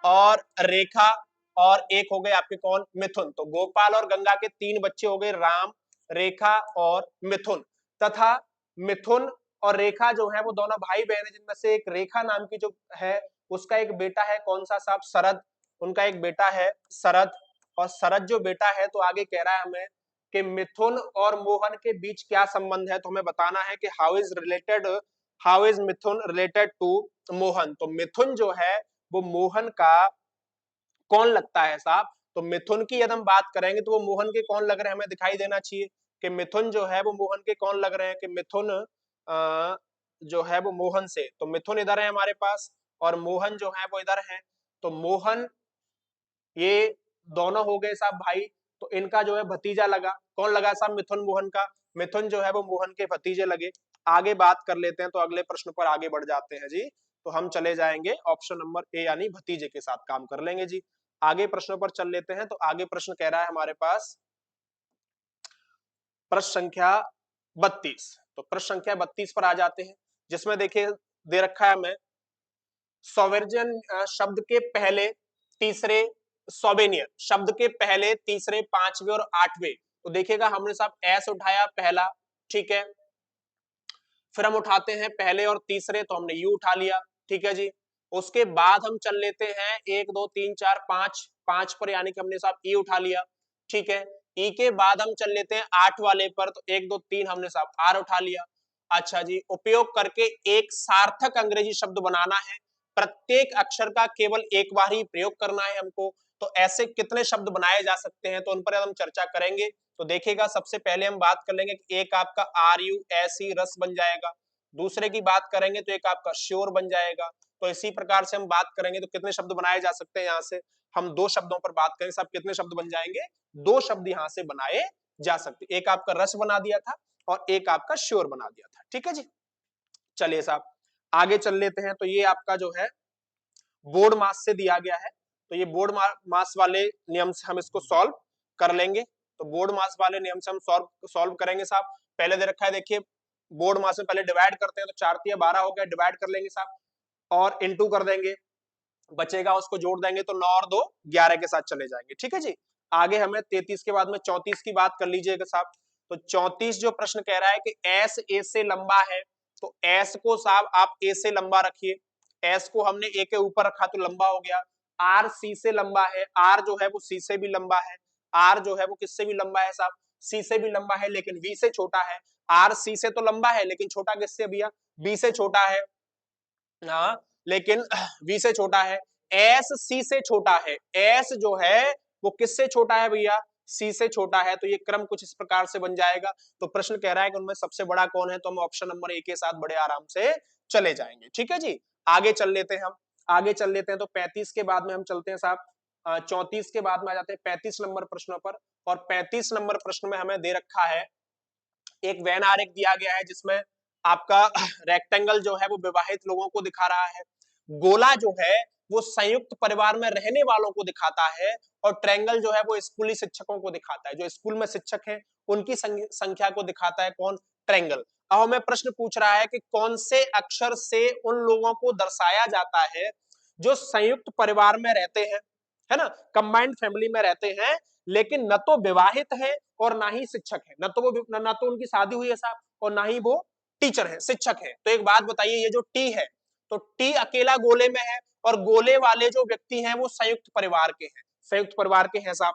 और रेखा, और एक हो गए आपके कौन, मिथुन। तो गोपाल और गंगा के 3 बच्चे हो गए, राम, रेखा और मिथुन। तथा मिथुन और रेखा जो है वो दोनों भाई बहन है, जिनमें से एक रेखा नाम की जो है उसका एक बेटा है कौन सा साहब, शरद। उनका एक बेटा है शरद, और शरद जो बेटा है, तो आगे कह रहा है हमें कि मिथुन और मोहन के बीच क्या संबंध है। तो हमें बताना है कि how is Mithun related to Mohan. तो मिथुन जो है वो मोहन का कौन लगता है साहब। तो मिथुन की यदि हम बात करेंगे तो वो मोहन के कौन लग रहे हैं, हमें दिखाई देना चाहिए कि मिथुन जो है वो मोहन के कौन लग रहे हैं, कि मिथुन जो है वो मोहन से, तो मिथुन इधर है हमारे पास और मोहन जो है वो इधर है। तो मोहन, ये दोनों हो गए साहब भाई, तो इनका जो है भतीजा लगा, कौन लगा साहब, मिथुन मोहन का। मिथुन जो है वो मोहन के भतीजे लगे। आगे बात कर लेते हैं, तो अगले प्रश्न पर आगे बढ़ जाते हैं जी। तो हम चले जाएंगे ऑप्शन नंबर ए, यानी भतीजे के साथ काम कर लेंगे जी। आगे प्रश्नों पर चल लेते हैं। तो आगे प्रश्न कह रहा है हमारे पास प्रश्न संख्या 32। तो प्रश्न संख्या 32 पर आ जाते हैं, जिसमें देखिए दे रखा है हमें सोवेरियन शब्द के पहले तीसरे, सोवेनियर शब्द के पहले तीसरे पांचवे और आठवें। तो देखिएगा हमने साहब एस उठाया पहला, ठीक है, फिर हम उठाते हैं पहले और तीसरे, तो हमने यू उठा लिया, ठीक है जी। उसके बाद हम चल लेते हैं 1 2 3 4 5, 5 पर, यानी कि हमने साहब ई उठा लिया, ठीक है। ई के बाद हम चल लेते हैं 8 वाले पर, तो 1 2 3 हमने साहब आर उठा लिया। अच्छा जी, उपयोग करके एक सार्थक अंग्रेजी शब्द बनाना है। प्रत्येक अक्षर का केवल एक बार ही प्रयोग करना है हमको। तो ऐसे कितने शब्द बनाए जा सकते हैं, तो उन पर हम चर्चा करेंगे। तो देखिएगा, सबसे पहले हम बात कर लेंगे कि एक आपका RUSE रस बन जाएगा। दूसरे की बात करेंगे तो एक आपका श्योर बन जाएगा। तो इसी प्रकार से हम बात करेंगे तो कितने शब्द बनाए जा सकते हैं। यहाँ से हम दो शब्दों पर बात करें, सब कितने शब्द बन जाएंगे, दो शब्द यहाँ से बनाए जा सकते। एक आपका रस बना दिया था और एक आपका श्योर बना दिया था। ठीक है जी, चलिए साहब आगे चल लेते हैं। तो ये आपका जो है बोर्ड मास से दिया गया है। तो ये बोर्ड मास वाले नियम से हम इसको सॉल्व कर लेंगे। तो बोर्ड मास वाले नियम से हम सॉल्व करेंगे साहब। पहले दे रखा है, देखिए बोर्ड मास में पहले डिवाइड करते हैं, तो 4 तिया 12 हो गया, डिवाइड कर लेंगे साहब और इनटू कर देंगे, बचेगा उसको जोड़ देंगे तो 9 और 2 11 के साथ चले जाएंगे। ठीक है जी, आगे हमें 33 के बाद में 34 की बात कर लीजिएगा साहब। तो 34 जो प्रश्न कह रहा है कि एस ए से लंबा है, तो एस को साहब आप ए से लंबा रखिए। एस को हमने ए के ऊपर रखा तो लंबा हो गया। आर सी से लंबा है, आर जो है वो सी से भी लंबा है। आर जो है वो किससे भी लंबा है साहब, सी से भी लंबा है, लेकिन वी से छोटा है। आर सी से तो लंबा है लेकिन छोटा किससे भैया, बी से छोटा है। हाँ, लेकिन वी से छोटा है। एस सी से छोटा है, एस जो है वो किससे छोटा है भैया, सी से छोटा है। तो ये क्रम कुछ इस प्रकार से बन जाएगा। तो प्रश्न कह रहा है कि उनमें सबसे बड़ा कौन है, तो हम ऑप्शन नंबर ए के साथ बड़े आराम से चले जाएंगे। ठीक है जी, आगे चल लेते हैं हम, आगे चल लेते हैं। तो 35 के बाद में हम चलते हैं साहब 34 के बाद में आ जाते हैं 35 नंबर प्रश्नों पर। और 35 नंबर प्रश्न में हमें दे रखा है एक वेन आरेख दिया गया है, जिसमें आपका रेक्टेंगल जो है वो विवाहित लोगों को दिखा रहा है, गोला जो है वो संयुक्त परिवार में रहने वालों को दिखाता है, और ट्रायंगल जो है वो स्कूली शिक्षकों को दिखाता है, जो स्कूल में शिक्षक हैं उनकी संख्या को दिखाता है कौन, ट्रायंगल। अब हमें प्रश्न पूछ रहा है कि कौन से अक्षर से उन लोगों को दर्शाया जाता है जो संयुक्त परिवार में रहते हैं, है ना, कंबाइंड फैमिली में रहते हैं, लेकिन न तो विवाहित है और ना ही शिक्षक है, न तो वो न तो उनकी शादी हुई है साहब और ना ही वो टीचर है, शिक्षक है। तो एक बात बताइए, ये जो टी है, तो टी अकेला गोले में है, और गोले वाले जो व्यक्ति हैं वो संयुक्त परिवार के हैं, संयुक्त परिवार के हैं साहब।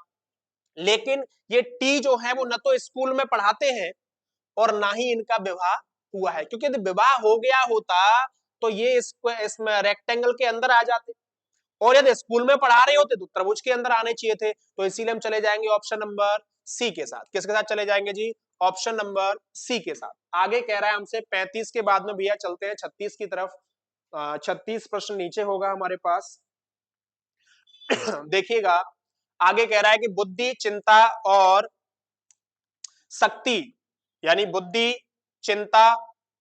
लेकिन ये टी जो है वो न तो स्कूल में पढ़ाते हैं और ना ही इनका विवाह हुआ है, क्योंकि यदि विवाह हो गया होता तो ये इसमें रेक्टेंगल के अंदर आ जाते, और यदि स्कूल में पढ़ा रहे होते तो त्रिभुज के अंदर आने चाहिए थे। तो इसीलिए हम चले जाएंगे ऑप्शन नंबर सी के साथ। किसके साथ चले जाएंगे जी, ऑप्शन नंबर सी के साथ। आगे कह रहा है हमसे 35 के बाद में भैया चलते हैं 36 की तरफ। 36 प्रश्न नीचे होगा हमारे पास। देखिएगा, आगे कह रहा है कि बुद्धि, चिंता और शक्ति, यानी बुद्धि, चिंता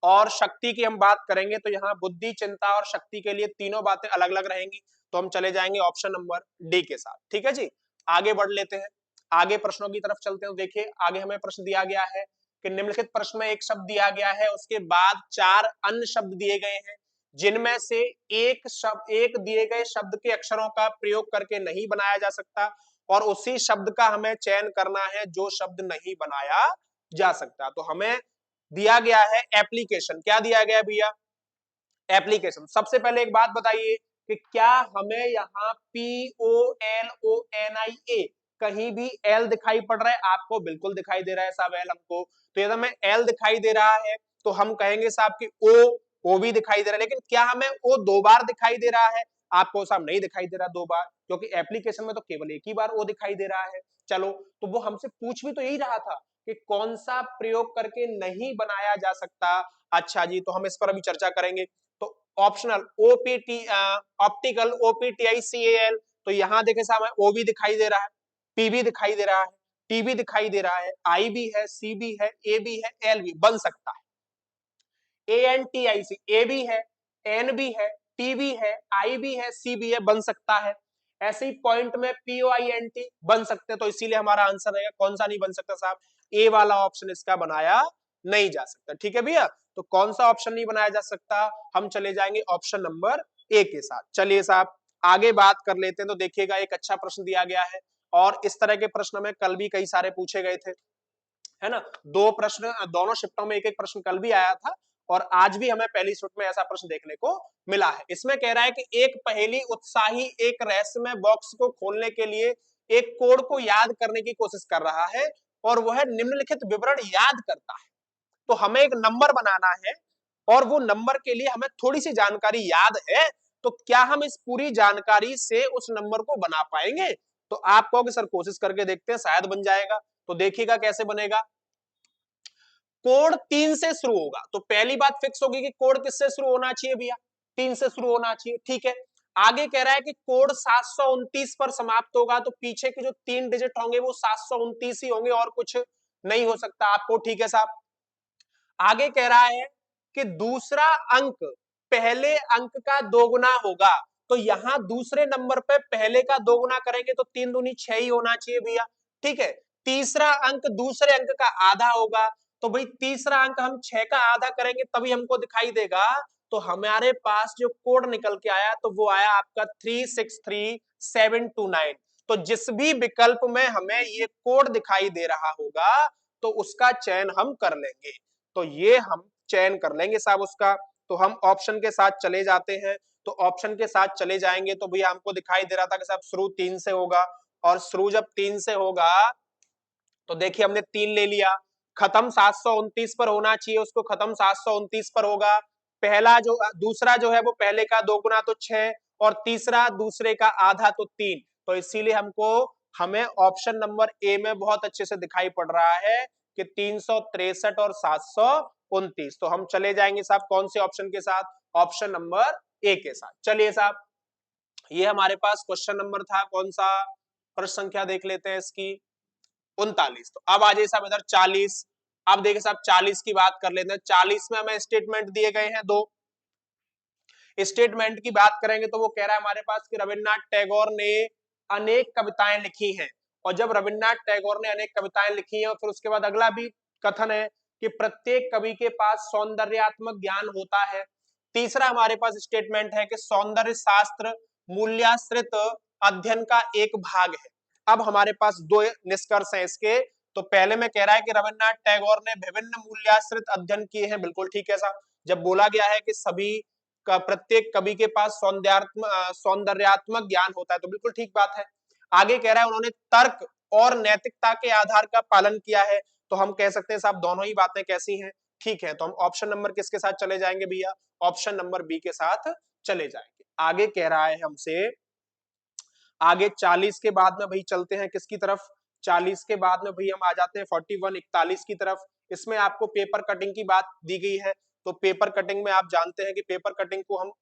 और शक्ति की हम बात करेंगे, तो यहाँ बुद्धि, चिंता और शक्ति के लिए तीनों बातें अलग अलग रहेंगी। तो हम चले जाएंगे ऑप्शन नंबर डी के साथ। ठीक है जी, आगे बढ़ लेते हैं, आगे प्रश्नों की तरफ चलते हैं। देखिए आगे हमें प्रश्न दिया गया है कि निम्नलिखित प्रश्न में एक शब्द दिया गया है, उसके बाद 4 अन्य शब्द दिए गए हैं, जिनमें से एक दिए गए शब्द के अक्षरों का प्रयोग करके नहीं बनाया जा सकता, और उसी शब्द का हमें चयन करना है जो शब्द नहीं बनाया जा सकता। तो हमें दिया गया है एप्लीकेशन। क्या दिया गया है भैया, एप्लीकेशन। सबसे पहले एक बात बताइए कि क्या हमें यहाँ POLONIA कहीं भी एल दिखाई पड़ रहा है, आपको बिल्कुल दिखाई दे रहा है साहब एल हमको। तो यदि हमें एल दिखाई दे रहा है तो हम कहेंगे साहब कि ओ भी दिखाई दे रहा है, लेकिन क्या हमें ओ 2 बार दिखाई दे रहा है, आपको साहब नहीं दिखाई दे रहा 2 बार, क्योंकि एप्लीकेशन में तो केवल एक ही बार ओ दिखाई दे रहा है। चलो, तो वो हमसे पूछ भी तो यही रहा था कि कौन सा प्रयोग करके नहीं बनाया जा सकता। अच्छा जी, तो हम इस पर अभी चर्चा करेंगे। तो ऑप्शनल ओपीटी, ऑप्टिकल OPTICAL, तो यहां देखे साहब ओ भी दिखाई दे रहा है, पी भी दिखाई दे रहा है, टी भी दिखाई दे रहा है, आई भी है, सी भी है, ए भी है, एल भी बन सकता है। ANTIC, ए भी है, एन भी है, टी भी है, आई भी है, सी भी है, बन सकता है। ऐसे ही पॉइंट में POINT बन सकते हैं। तो इसीलिए हमारा आंसर रहेगा कौन सा नहीं बन सकता साहब, ए वाला ऑप्शन इसका बनाया नहीं जा सकता। ठीक है भैया, तो कौन सा ऑप्शन नहीं बनाया जा सकता, हम चले जाएंगे ऑप्शन नंबर ए के साथ। चलिए साहब आगे बात कर लेते हैं। तो देखिएगा एक अच्छा प्रश्न दिया गया है, और इस तरह के प्रश्न में कल भी कई सारे पूछे गए थे, है ना। 2 प्रश्न दोनों शिफ्टों में एक एक प्रश्न कल भी आया था, और आज भी हमें पहली शिफ्ट में ऐसा प्रश्न देखने को मिला है। इसमें कह रहा है कि एक पहेली उत्साही एक रहस्यमय बॉक्स को खोलने के लिए एक कोड को याद करने की कोशिश कर रहा है, और वह निम्नलिखित विवरण याद करता है। तो हमें एक नंबर बनाना है, और वो नंबर के लिए हमें थोड़ी सी जानकारी याद है, तो क्या हम इस पूरी जानकारी से उस नंबर को बना पाएंगे? तो आप कहोगे सर कोशिश करके देखते हैं, शायद बन जाएगा। तो देखिएगा कैसे बनेगा। कोड 3 से शुरू होगा, तो पहली बात फिक्स होगी कि कोड किससे शुरू होना चाहिए भैया? 3 से शुरू होना चाहिए, ठीक है। आगे कह रहा है कि कोड 729 पर समाप्त होगा, तो पीछे के जो 3 डिजिट होंगे वो 729 ही होंगे और कुछ नहीं हो सकता आपको, ठीक है साहब। आगे कह रहा है कि दूसरा अंक पहले अंक का दोगुना होगा, तो यहां दूसरे नंबर पे पहले का दोगुना करेंगे तो 3 दूनी 6 ही होना चाहिए भैया, ठीक है। तीसरा अंक दूसरे अंक का आधा होगा, तो भाई तीसरा अंक हम 6 का आधा करेंगे तभी हमको दिखाई देगा। तो हमारे पास जो कोड निकल के आया तो वो आया आपका 363729। तो जिस भी विकल्प में हमें ये कोड दिखाई दे रहा होगा तो उसका चयन हम कर लेंगे। तो ये हम चयन कर लेंगे साहब उसका। तो हम ऑप्शन के साथ चले जाते हैं, तो ऑप्शन के साथ चले जाएंगे तो भैया हमको दिखाई दे रहा था कि साहब शुरू 3 से होगा, और शुरू जब 3 से होगा तो देखिए हमने 3 ले लिया, खत्म 729 पर होना चाहिए, उसको खत्म 729 पर होगा। पहला जो दूसरा जो है वो पहले का दोगुना तो 6, और तीसरा दूसरे का आधा तो 3। तो इसीलिए हमको हमें ऑप्शन नंबर ए में बहुत अच्छे से दिखाई पड़ रहा है कि 363 और 729। तो हम चले जाएंगे साहब कौन से ऑप्शन के साथ? ऑप्शन नंबर ए के साथ। चलिए साहब, ये हमारे पास क्वेश्चन नंबर था, कौन सा? प्रश्न संख्या देख लेते हैं इसकी, 39। तो अब आ जाइए साहब इधर 40। अब देखिए साहब 40 की बात कर लेते हैं। 40 में हमें स्टेटमेंट दिए गए हैं दो। स्टेटमेंट की बात करेंगे तो वो कह रहा है हमारे पास कि रविन्द्रनाथ टैगोर ने अनेक कविताएं लिखी हैं, और जब रविन्द्रनाथ टैगोर ने अनेक कविताएं लिखी हैं, और फिर उसके बाद अगला भी कथन है कि प्रत्येक कवि के पास सौंदर्यात्मक ज्ञान होता है। तीसरा हमारे पास स्टेटमेंट है कि सौंदर्य शास्त्र मूल्याश्रित अध्ययन का एक भाग है। अब हमारे पास दो निष्कर्ष हैं इसके। तो पहले में कह रहा है कि रविन्द्रनाथ टैगोर ने विभिन्न मूल्याश्रित अध्ययन किए हैं, बिल्कुल ठीक है साहब। जब बोला गया है कि सभी प्रत्येक कवि के पास सौंदर्यात्मक ज्ञान होता है, तो बिल्कुल ठीक बात है। आगे कह रहा है उन्होंने तर्क और नैतिकता के आधार का पालन किया है, तो हम कह सकते हैं साहब दोनों ही बातें कैसी हैं? ठीक है। तो हम ऑप्शन नंबर किसके साथ चले जाएंगे भैया? ऑप्शन नंबर बी के साथ चले जाएंगे। आगे कह रहा है हमसे, आगे 40 के बाद में भाई चलते हैं किसकी तरफ? 40 के बाद में भाई हम आ जाते हैं 41 41 की तरफ। इसमें आपको पेपर कटिंग की बात दी गई है। तो पेपर कटिंग में आप जानते हैं कि पेपर कटिंग को हम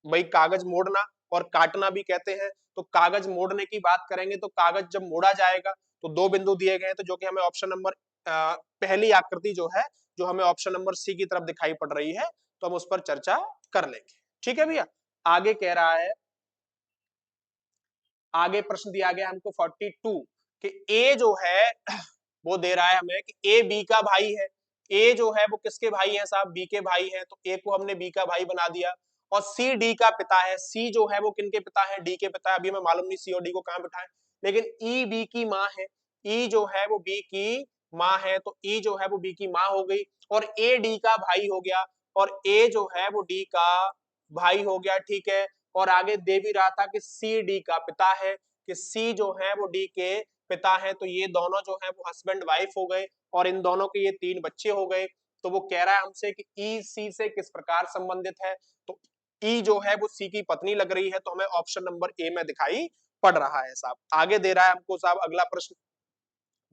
भाई कागज मोड़ना और काटना भी कहते हैं। तो कागज मोड़ने की बात करेंगे तो कागज जब मोड़ा जाएगा तो दो बिंदु दिए गए हैं, तो जो कि हमें ऑप्शन नंबर पहली आकृति जो है, जो हमें ऑप्शन नंबर सी की तरफ दिखाई पड़ रही है, तो हम उस पर चर्चा कर लेंगे। ठीक है भैया। आगे कह रहा है, आगे प्रश्न दिया गया हमको 42 कि ए जो है वो दे रहा है हमें कि ए बी का भाई है। ए जो है वो किसके भाई है साहब? बी के भाई है। तो ए को हमने बी का भाई बना दिया। और सी डी का पिता है। सी जो है वो किनके पिता है? डी के पिता है। अभी हमें मालूम नहीं सी और डी को कहां बिठाएं, लेकिन ई बी की माँ है। ई जो है वो बी की माँ है, तो ई जो है वो बी की माँ हो गई, और ए डी का भाई हो गया, और ए जो है वो डी का भाई हो गया, ठीक है। और आगे दे भी रहा था कि सी डी का पिता है, कि सी जो है वो डी के पिता है। तो ये दोनों जो है वो हस्बैंड वाइफ हो गए, और इन दोनों के ये 3 बच्चे हो गए। तो वो कह रहा है हमसे कि ई सी से किस प्रकार संबंधित है? तो ई जो है वो सी की पत्नी लग रही है, तो हमें ऑप्शन नंबर ए में दिखाई पड़ रहा है साहब। आगे दे रहा है हमको साहब अगला प्रश्न,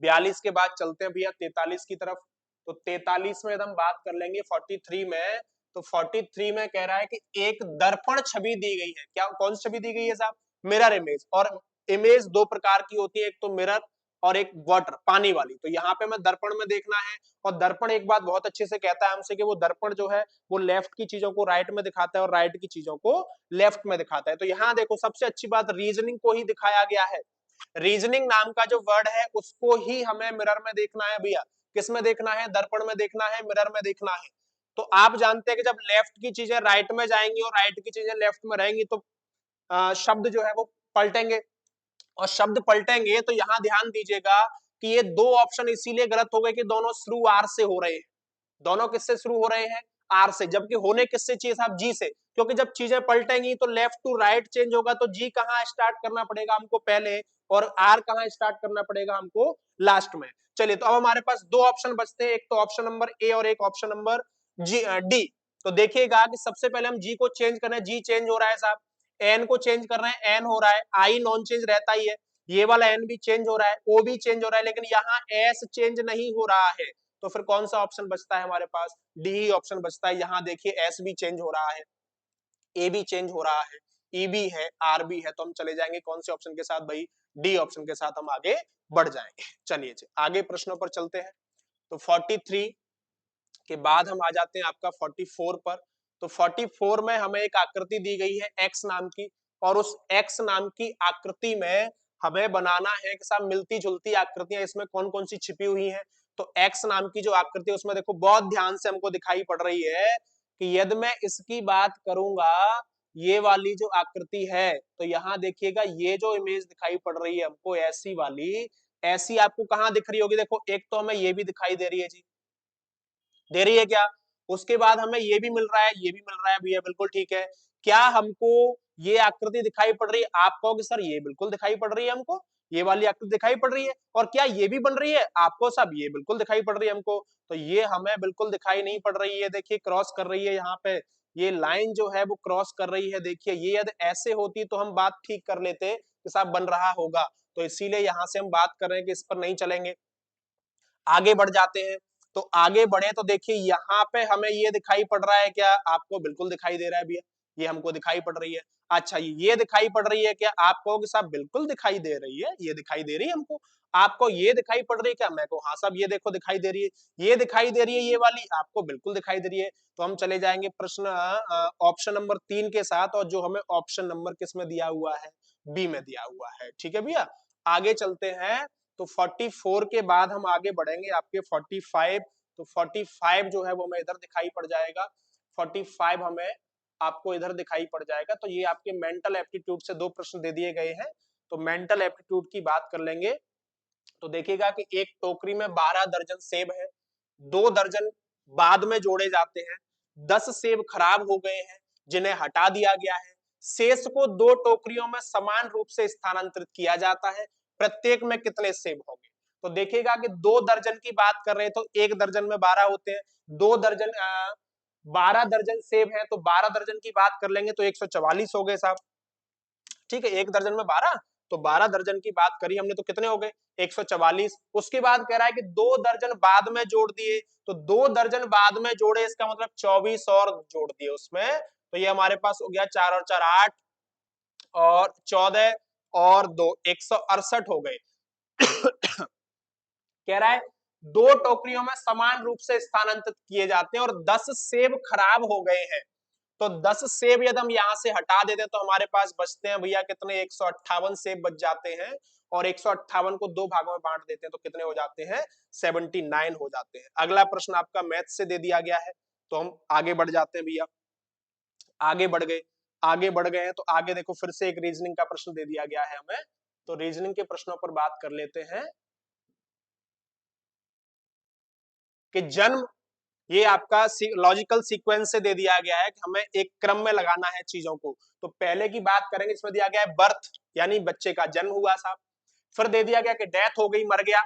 42 के बाद चलते हैं भैया 43 की तरफ। तो 43 में हम बात कर लेंगे 43 में। तो 43 में कह रहा है कि एक दर्पण छवि दी गई है। क्या, कौन सी छवि दी गई है साहब? Mirror image. और इमेज दो प्रकार की होती है, एक तो मिरर और एक वाटर, पानी वाली। तो यहाँ पे हमें दर्पण में देखना है, और दर्पण एक बात बहुत अच्छे से कहता है हमसे कि वो दर्पण जो है वो लेफ्ट की चीजों को राइट में दिखाता है और राइट की चीजों को लेफ्ट में दिखाता है। तो यहाँ देखो सबसे अच्छी बात रीजनिंग को ही दिखाया गया है। रीजनिंग नाम का जो वर्ड है उसको ही हमें मिरर में देखना है भैया। किस में देखना है? दर्पण में देखना है, मिरर में देखना है। तो आप जानते हैं कि जब लेफ्ट की चीजें राइट में जाएंगी और राइट की चीजें लेफ्ट में रहेंगी तो शब्द जो है वो पलटेंगे, और शब्द पलटेंगे तो यहाँ ध्यान दीजिएगा कि ये दो ऑप्शन इसीलिए गलत हो गए कि दोनों शुरू आर से हो रहे हैं। दोनों किससे शुरू हो रहे हैं? आर से, जबकि होने किससे चाहिए साहब? जी से। क्योंकि जब चीजें पलटेंगी तो लेफ्ट टू राइट चेंज होगा, तो जी कहाँ स्टार्ट करना पड़ेगा हमको पहले, और आर कहाँ स्टार्ट करना पड़ेगा हमको लास्ट में। चलिए, तो अब हमारे पास दो ऑप्शन बचते हैं, एक तो ऑप्शन नंबर ए और एक ऑप्शन नंबर जी डी। तो देखिएगा कि सबसे पहले हम जी को चेंज करें, जी चेंज हो रहा है साहब। एन को चेंज कर रहे हैं, एन हो रहा है, आई नॉन चेंज रहता ही है, ये वाला एन भी चेंज हो रहा है, ओ भी चेंज हो रहा है, लेकिन यहाँ एस चेंज नहीं हो रहा है। तो फिर कौन सा ऑप्शन बचता है हमारे पास? डी ही ऑप्शन बचता है। यहाँ देखिए एस भी चेंज हो रहा है, ए भी चेंज हो रहा है, ई भी है, आर भी है, तो हम चले जाएंगे कौन से ऑप्शन के साथ भाई? डी ऑप्शन के साथ हम आगे बढ़ जाएंगे। चलिए आगे प्रश्नों पर चलते हैं। तो 43 के बाद हम आ जाते हैं आपका 44 पर। तो 44 में हमें एक आकृति दी गई है एक्स नाम की, और उस एक्स नाम की आकृति में हमें बनाना है कि साहब मिलती जुलती आकृतियां इसमें कौन कौन सी छिपी हुई हैं। तो एक्स नाम की जो आकृति है उसमें देखो बहुत ध्यान से हमको दिखाई पड़ रही है कि यदि मैं इसकी बात करूंगा, ये वाली जो आकृति है, तो यहाँ देखिएगा ये जो इमेज दिखाई पड़ रही है हमको ऐसी वाली, ऐसी आपको कहाँ दिख रही होगी? देखो एक तो हमें ये भी दिखाई दे रही है जी, दे रही है क्या? उसके बाद हमें ये भी मिल रहा है, ये भी मिल रहा है भैया, बिल्कुल ठीक है। क्या हमको ये आकृति दिखाई पड़ रही है? आप कहोगे सर ये बिल्कुल दिखाई पड़ रही है हमको, ये वाली आकृति दिखाई पड़ रही है। और क्या ये भी बन रही है? आपको सब ये बिल्कुल दिखाई पड़ रही है हमको। तो ये हमें बिल्कुल दिखाई नहीं पड़ रही है, देखिए क्रॉस कर रही है यहाँ पे, ये लाइन जो है वो क्रॉस कर रही है। देखिए ये यदि ऐसे होती तो हम बात ठीक कर लेते कि साहब बन रहा होगा, तो इसीलिए यहाँ से हम बात कर रहे हैं कि इस पर नहीं चलेंगे, आगे बढ़ जाते हैं। तो आगे बढ़े तो देखिए यहाँ पे हमें ये दिखाई पड़ रहा है क्या? आपको बिल्कुल दिखाई दे रहा है भैया, ये हमको दिखाई पड़ रही है। अच्छा ये दिखाई पड़ रही है क्या? आप कहोगे साहब बिल्कुल दिखाई दे रही है, ये दिखाई दे रही है हमको। आपको ये दिखाई पड़ रही है क्या? मैं को हाँ साहब ये देखो दिखाई दे रही है, ये दिखाई दे रही है ये वाली, आपको बिल्कुल दिखाई दे रही है। तो हम चले जाएंगे प्रश्न ऑप्शन नंबर 3 के साथ, और जो हमें ऑप्शन नंबर किस में दिया हुआ है? बी में दिया हुआ है। ठीक है भैया, आगे चलते हैं। तो 44 के बाद हम आगे बढ़ेंगे आपके 45। तो 45 जो है वो हमें इधर दिखाई पड़ जाएगा, 45 हमें आपको इधर दिखाई पड़ जाएगा। तो ये आपके मेंटल एप्टीट्यूड से दो प्रश्न दे दिए गए हैं। तो मेंटल एप्टीट्यूड की बात कर लेंगे। तो देखिएगा कि एक टोकरी में 12 दर्जन सेब है, 2 दर्जन बाद में जोड़े जाते हैं, 10 सेब खराब हो गए हैं जिन्हें हटा दिया गया है, शेष को 2 टोकरियों में समान रूप से स्थानांतरित किया जाता है, प्रत्येक में कितने सेब होंगे? तो देखिएगा कि 2 दर्जन की बात कर रहे हैं तो 1 दर्जन में 12 होते हैं, 2 दर्जन 12 दर्जन सेब है तो 12 दर्जन की बात कर लेंगे तो 144 हो गए साहब। ठीक है, 1 दर्जन में 12, तो 12 दर्जन की बात करी हमने तो कितने हो गए? 144। उसके बाद कह रहा है कि 2 दर्जन बाद में जोड़ दिए, तो 2 दर्जन बाद में जोड़े, इसका मतलब 24 और जोड़ दिए उसमें, तो ये हमारे पास हो गया 4 और 4 8, और 14 और 2 168 हो गए। कह रहा है 2 टोकरियों में समान रूप से स्थानांतरित किए जाते हैं और 10 सेब खराब हो गए हैं। तो 10 सेब यदि हम यहाँ से हटा देते हैं तो हमारे पास बचते हैं भैया कितने? 158 सेब बच जाते हैं, और 158 को 2 भागों में बांट देते हैं तो कितने हो जाते हैं? 79 हो जाते हैं। अगला प्रश्न आपका मैथ से दे दिया गया है, तो हम आगे बढ़ जाते हैं भैया। आगे बढ़ गए, आगे बढ़ गए हैं तो आगे देखो फिर से एक रीजनिंग का प्रश्न दे दिया गया है हमें। तो रीजनिंग के प्रश्नों पर बात कर लेते हैं कि जन्म, ये आपका लॉजिकल सीक्वेंस से दे दिया गया है कि हमें एक क्रम में लगाना है चीजों को। तो पहले की बात करेंगे, इसमें दिया गया है बर्थ, यानी बच्चे का जन्म हुआ साहब, फिर दे दिया गया कि डेथ हो गई, मर गया,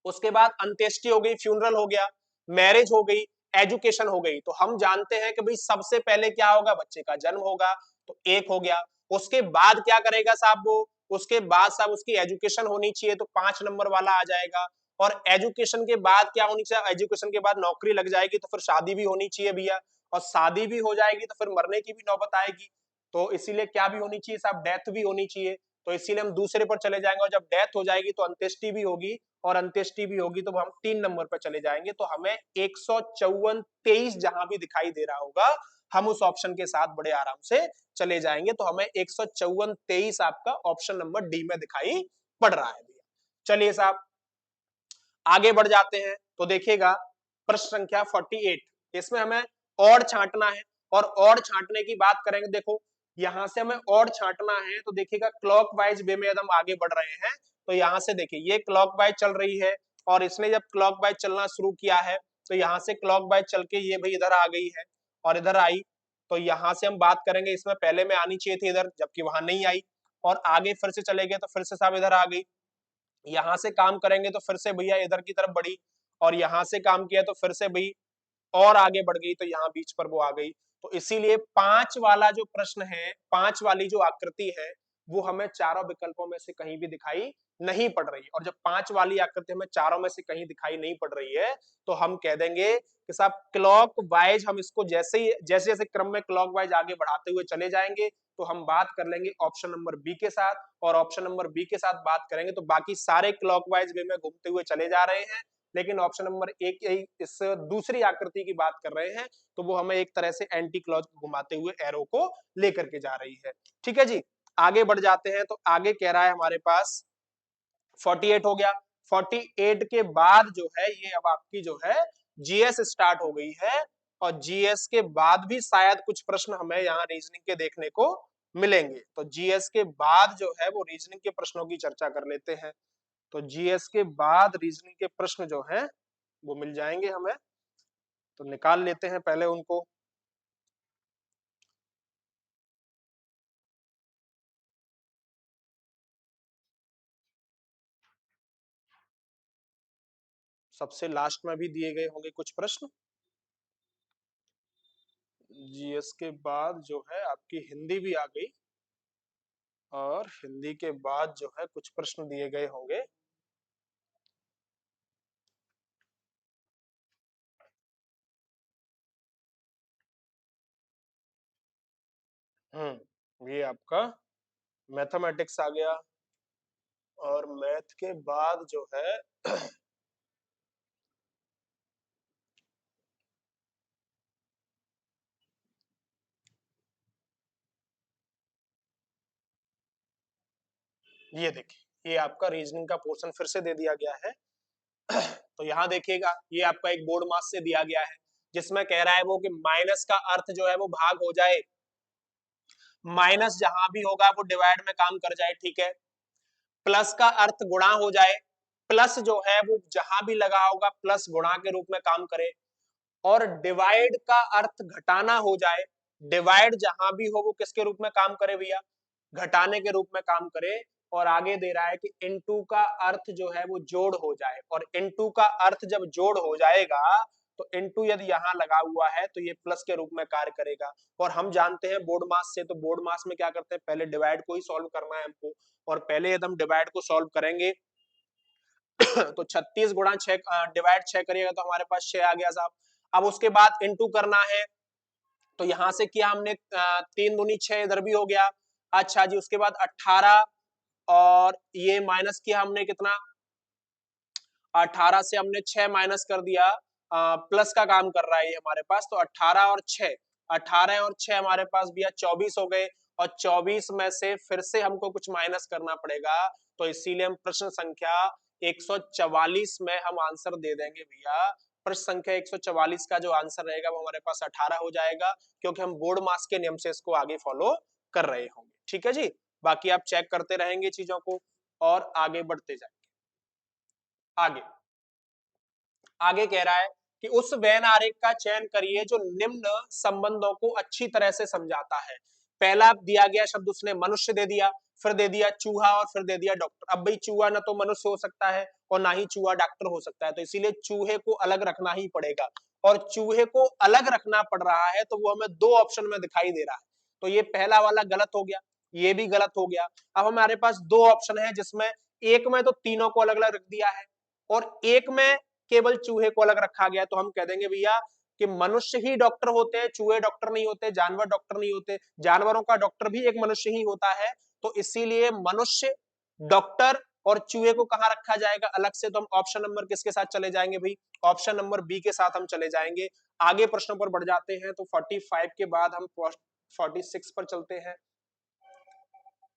उसके बाद अंत्येष्टि हो गई, फ्यूनरल हो गया, मैरिज हो गई, एजुकेशन हो गई। तो हम जानते हैं कि भाई सबसे पहले क्या होगा? बच्चे का जन्म होगा, तो एक हो गया। उसके बाद क्या करेगा साहब वो? उसके बाद साहब उसकी एजुकेशन होनी चाहिए, तो 5 नंबर वाला आ जाएगा। और एजुकेशन के बाद क्या होनी चाहिए? एजुकेशन के बाद नौकरी लग जाएगी तो फिर शादी भी होनी चाहिए भैया, और शादी भी हो जाएगी तो फिर मरने की भी नौबत आएगी। तो इसीलिए क्या भी होनी चाहिए साहब? डेथ भी होनी चाहिए। तो इसीलिए हम दूसरे पर चले जाएंगे, और जब डेथ हो जाएगी तो अंत्येष्टि भी होगी, और अंत्येष्टि भी होगी तो हम 3 नंबर पर चले जाएंगे। तो हमें 154 23 जहां भी दिखाई दे रहा होगा हम उस ऑप्शन के साथ बड़े आराम से चले जाएंगे। तो हमें 154 23 आपका ऑप्शन नंबर डी में दिखाई पड़ रहा है भैया। चलिए साहब आगे बढ़ जाते हैं। तो देखिएगा प्रश्न संख्या 48, इसमें हमें और छांटना है, और और छांटने की बात करेंगे। देखो यहां से हमें और छांटना है, तो देखिएगा क्लॉकवाइज वे में हम आगे बढ़ रहे हैं। तो यहाँ से देखिए ये क्लॉकवाइज चल रही है, और इसने जब क्लॉकवाइज चलना शुरू किया है तो यहाँ से क्लॉकवाइज चल के ये भाई इधर आ गई है और इधर आई। तो यहाँ से हम बात करेंगे, इसमें पहले में आनी चाहिए थी इधर, जबकि वहां नहीं आई, और आगे फिर से चले गए तो फिर से साहब इधर आ गई। यहां से काम करेंगे तो फिर से भैया इधर की तरफ बढ़ी, और यहां से काम किया तो फिर से भाई और आगे बढ़ गई तो यहाँ बीच पर वो आ गई। तो इसीलिए 5 वाला जो प्रश्न है, 5 वाली जो आकृति है, वो हमें चारों विकल्पों में से कहीं भी दिखाई नहीं पड़ रही है। और जब 5 वाली आकृति हमें चारों में से कहीं दिखाई नहीं पड़ रही है, तो हम कह देंगे कि साहब क्लॉक वाइज हम इसको जैसे जैसे क्रम में क्लॉक वाइज आगे बढ़ाते हुए चले जाएंगे, तो हम बात कर लेंगे ऑप्शन नंबर बी के साथ। और ऑप्शन नंबर बी के साथ बात करेंगे तो बाकी सारे क्लॉकवाइज वे में घूमते हुए चले जा रहे हैं, लेकिन ऑप्शन नंबर एक इस दूसरी आकृति की बात कर रहे हैं, तो वो हमें एक तरह से एंटी क्लॉक घुमाते हुए एरो को लेकर के जा रही है। ठीक है जी, आगे बढ़ जाते हैं। तो आगे कह रहा है हमारे पास 48 हो गया। 48 के बाद जो है ये अब आपकी जो है जीएस स्टार्ट हो गई है, और जीएस के बाद भी शायद कुछ प्रश्न हमें यहाँ रीजनिंग के देखने को मिलेंगे। तो जीएस के बाद जो है वो रीजनिंग के प्रश्नों की चर्चा कर लेते हैं। तो जीएस के बाद रीजनिंग के प्रश्न जो हैं वो मिल जाएंगे हमें, तो निकाल लेते हैं पहले उनको। सबसे लास्ट में भी दिए गए होंगे कुछ प्रश्न। जीएस के बाद जो है आपकी हिंदी भी आ गई, और हिंदी के बाद जो है कुछ प्रश्न दिए गए होंगे। ये आपका मैथमेटिक्स आ गया, और मैथ के बाद जो है ये देखिए, ये आपका रीजनिंग का पोर्शन फिर से दे दिया गया है। तो यहाँ देखिएगा, ये आपका एक बोर्ड मास से दिया गया है, जिसमें कह रहा है वो कि माइनस का अर्थ जो है वो भाग हो जाए, माइनस जहां भी होगा वो डिवाइड में काम कर जाए, ठीक है। प्लस का अर्थ गुणा हो जाए, प्लस जो है वो जहां भी लगा होगा प्लस गुणा के रूप में काम करे। और डिवाइड का अर्थ घटाना हो जाए, डिवाइड जहां भी हो वो किसके रूप में काम करे भैया, घटाने के रूप में काम करे। और आगे दे रहा है कि इनटू का अर्थ जो है वो जोड़ हो जाए, और इनटू का अर्थ जब जोड़ हो जाएगा तो इनटू यदि यहां लगा हुआ है तो ये प्लस के रूप में कार्य करेगा। और हम जानते हैं बोर्ड मास से, तो बोर्ड मास में क्या करते हैं, पहले डिवाइड को ही सॉल्व करना है हमको, और पहले यदि हम डिवाइड को सॉल्व करेंगे तो 36 गुणा 6 डिवाइड 6 करिएगा तो हमारे पास 6 आ गया साहब। अब उसके बाद इनटू करना है, तो यहां से किया हमने 3 दूनी 6, इधर भी हो गया। अच्छा जी, उसके बाद 18, और ये माइनस किया हमने कितना, 18 से हमने 6 माइनस कर दिया, प्लस का काम कर रहा है ये हमारे पास। तो 18 और 6, 18 और 6 हमारे पास भैया 24 हो गए, और 24 में से फिर से हमको कुछ माइनस करना पड़ेगा। तो इसीलिए हम प्रश्न संख्या 144 में हम आंसर दे देंगे भैया। प्रश्न संख्या 144 का जो आंसर रहेगा वो हमारे पास 18 हो जाएगा, क्योंकि हम बोर्ड मास के नियम से इसको आगे फॉलो कर रहे होंगे। ठीक है जी, बाकी आप चेक करते रहेंगे चीजों को, और आगे बढ़ते जाएंगे। आगे आगे कह रहा है कि उस वेन आरेख का चयन करिए जो निम्न संबंधों को अच्छी तरह से समझाता है। पहला दिया गया शब्द उसने मनुष्य दे दिया, फिर दे दिया चूहा, और फिर दे दिया डॉक्टर। अब भाई चूहा ना तो मनुष्य हो सकता है और ना ही चूहा डॉक्टर हो सकता है, तो इसीलिए चूहे को अलग रखना ही पड़ेगा। और चूहे को अलग रखना पड़ रहा है तो वो हमें दो ऑप्शन में दिखाई दे रहा है। तो ये पहला वाला गलत हो गया, ये भी गलत हो गया। अब हमारे पास दो ऑप्शन है, जिसमें एक में तो तीनों को अलग अलग रख दिया है, और एक में केवल चूहे को अलग रखा गया। तो हम कह देंगे भैया कि मनुष्य ही डॉक्टर होते हैं, चूहे डॉक्टर नहीं होते, जानवर डॉक्टर नहीं होते, जानवरों का डॉक्टर भी एक मनुष्य ही होता है। तो इसीलिए मनुष्य, डॉक्टर और चूहे को कहां रखा जाएगा अलग से, तो हम ऑप्शन नंबर किसके साथ चले जाएंगे भाई, ऑप्शन नंबर बी के साथ हम चले जाएंगे। आगे प्रश्नों पर बढ़ जाते हैं। तो 45 के बाद हम 46 पर चलते हैं।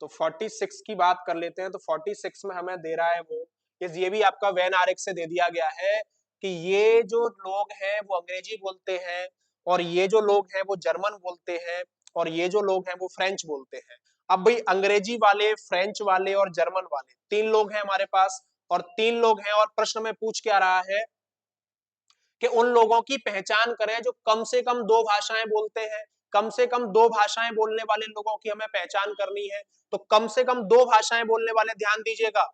तो 46 की बात कर लेते हैं। तो 46 में हमें दे रहा है वो, ये भी आपका वेन आरेख से दे दिया गया है कि ये जो लोग हैं वो अंग्रेजी बोलते हैं, और ये जो लोग हैं वो जर्मन बोलते हैं, और ये जो लोग हैं वो फ्रेंच बोलते हैं। अब भाई अंग्रेजी वाले, फ्रेंच वाले और जर्मन वाले तीन लोग हैं हमारे पास, और तीन लोग हैं, और प्रश्न में पूछ क्या रहा है कि उन लोगों की पहचान करें जो कम से कम दो भाषाएं बोलते हैं। कम से कम दो भाषाएं बोलने वाले लोगों की हमें पहचान करनी है। तो कम से कम दो भाषाएं बोलने वाले, ध्यान दीजिएगा,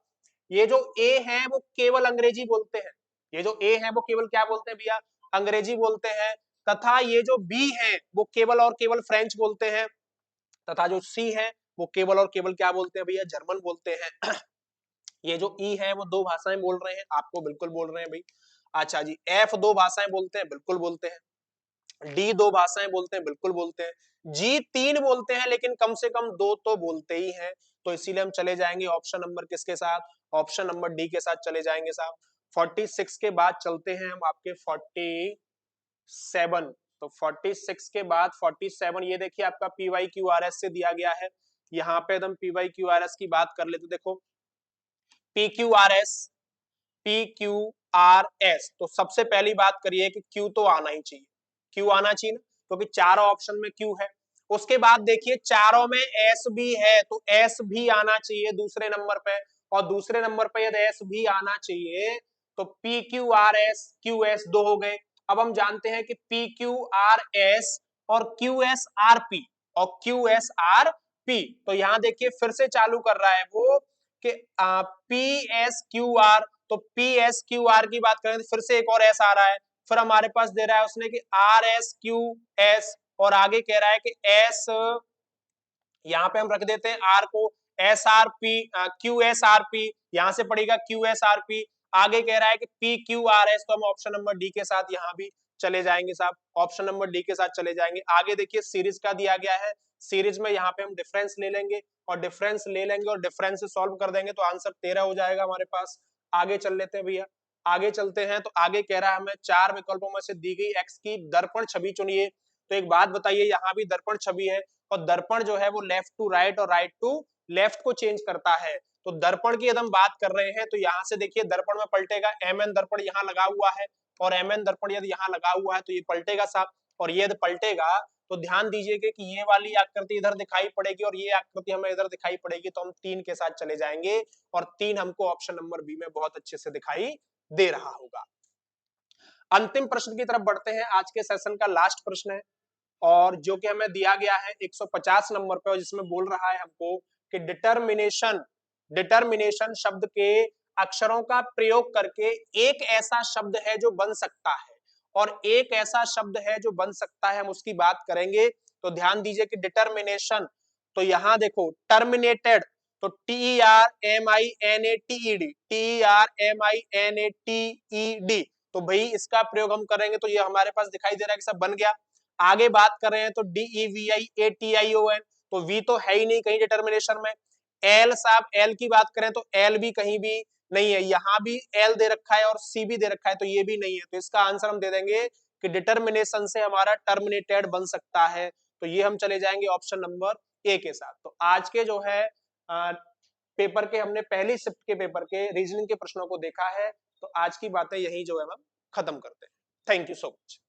ये जो ए है वो केवल अंग्रेजी बोलते हैं। ये जो ए है वो केवल क्या बोलते हैं भैया, अंग्रेजी बोलते हैं, तथा ये जो बी है वो केवल और केवल फ्रेंच बोलते हैं, तथा जो सी है वो केवल और केवल क्या बोलते हैं भैया, जर्मन बोलते हैं। ये जो ई है वो दो भाषाएं बोल रहे हैं, आपको बिल्कुल बोल रहे हैं भाई। अच्छा जी, एफ दो भाषाएं बोलते हैं, बिल्कुल बोलते हैं। डी दो भाषाएं बोलते हैं, बिल्कुल बोलते हैं। जी तीन बोलते हैं, लेकिन कम से कम दो तो बोलते ही हैं। तो इसीलिए हम चले जाएंगे ऑप्शन नंबर किसके साथ, ऑप्शन नंबर डी के साथ चले जाएंगे साहब। 46 के बाद चलते हैं हम आपके 47। तो 46 के बाद 47, ये देखिए आपका पीवाई क्यू आर एस से दिया गया है। यहाँ पे एकदम पीवाई क्यू आर एस की बात कर लेते, देखो P Q R S, P Q R S, तो सबसे पहली बात करिए कि क्यू तो आना ही चाहिए, क्यू आना चाहिए ना, क्योंकि चारों ऑप्शन में क्यू है। उसके बाद देखिए चारों में एस भी है, तो एस भी आना चाहिए दूसरे नंबर पे, और दूसरे नंबर पे यदि एस भी आना चाहिए तो P Q R S Q S दो हो गए। अब हम जानते हैं कि पी क्यू आर एस और क्यू एस आर पी, और क्यू एस आर पी, तो यहां देखिए फिर से चालू कर रहा है वो कि पी एस क्यू आर, तो पी एस क्यू आर की बात करें तो फिर से एक और एस आ रहा है, फिर हमारे पास दे रहा है उसने कि आर एस क्यू एस, और आगे कह रहा है कि एस, यहाँ पे हम रख देते हैं आर को S R P, Q S R P, यहां से पड़ेगा क्यू एस आर पी। आगे कह रहा है कि पी क्यू आर एस, तो हम ऑप्शन नंबर डी के साथ यहाँ भी चले जाएंगे साहब, ऑप्शन नंबर डी के साथ चले जाएंगे। आगे देखिए सीरीज का दिया गया है, सीरीज में यहाँ पे हम डिफरेंस ले लेंगे, और डिफरेंस ले लेंगे और डिफरेंस से सॉल्व कर देंगे, तो आंसर 13 हो जाएगा हमारे पास। आगे चल लेते हैं भैया, आगे चलते हैं। तो आगे कह रहा है हमें चार विकल्पों में से दी गई एक्स की दर्पण छवि चुनिए। तो एक बात बताइए, यहाँ भी दर्पण छवि है, और दर्पण जो है वो लेफ्ट टू राइट और राइट टू लेफ्ट को चेंज करता है। तो दर्पण की यदि हम बात कर रहे हैं तो यहाँ से देखिए दर्पण में पलटेगा, एम एन दर्पण यहाँ लगा हुआ है, और एम एन दर्पण यदि यहाँ लगा हुआ है तो ये पलटेगा साहब, और ये यदि पलटेगा तो ध्यान दीजिएगा कि ये वाली आकृति इधर दिखाई पड़ेगी और ये आकृति हमें इधर दिखाई पड़ेगी, तो हम 3 के साथ चले जाएंगे, और 3 हमको ऑप्शन नंबर बी में बहुत अच्छे से दिखाई दे रहा होगा। अंतिम प्रश्न की तरफ बढ़ते हैं, आज के सेशन का लास्ट प्रश्न है, और जो कि हमें दिया गया है 150 नंबर पे, और जिसमें बोल रहा है हमको कि डिटर्मिनेशन, डिटर्मिनेशन शब्द के अक्षरों का प्रयोग करके एक ऐसा शब्द है जो बन सकता है, और एक ऐसा शब्द है जो बन सकता है, हम उसकी बात करेंगे। तो ध्यान दीजिए कि डिटर्मिनेशन, तो यहां देखो टर्मिनेटेड, तो T R M I N A T E D, T R M I N A T E D, तो भाई इसका प्रयोग हम करेंगे तो ये हमारे पास दिखाई दे रहा है कि सब बन गया। आगे बात कर रहे हैं तो D E V I A T I O N, तो वी तो है ही नहीं कहीं डिटर्मिनेशन में। एल साहब, एल की बात करें तो एल भी कहीं भी नहीं है, यहां भी एल दे रखा है और सी भी दे रखा है, तो ये भी नहीं है, तो इसका आंसर हम दे देंगे कि डिटर्मिनेशन से हमारा टर्मिनेटेड बन सकता है। तो ये हम चले जाएंगे ऑप्शन नंबर ए के साथ। तो आज के जो है पेपर के, हमने पहली शिफ्ट के पेपर के रीजनिंग के प्रश्नों को देखा है, तो आज की बातें यही जो है हम खत्म करते हैं। Thank you so much.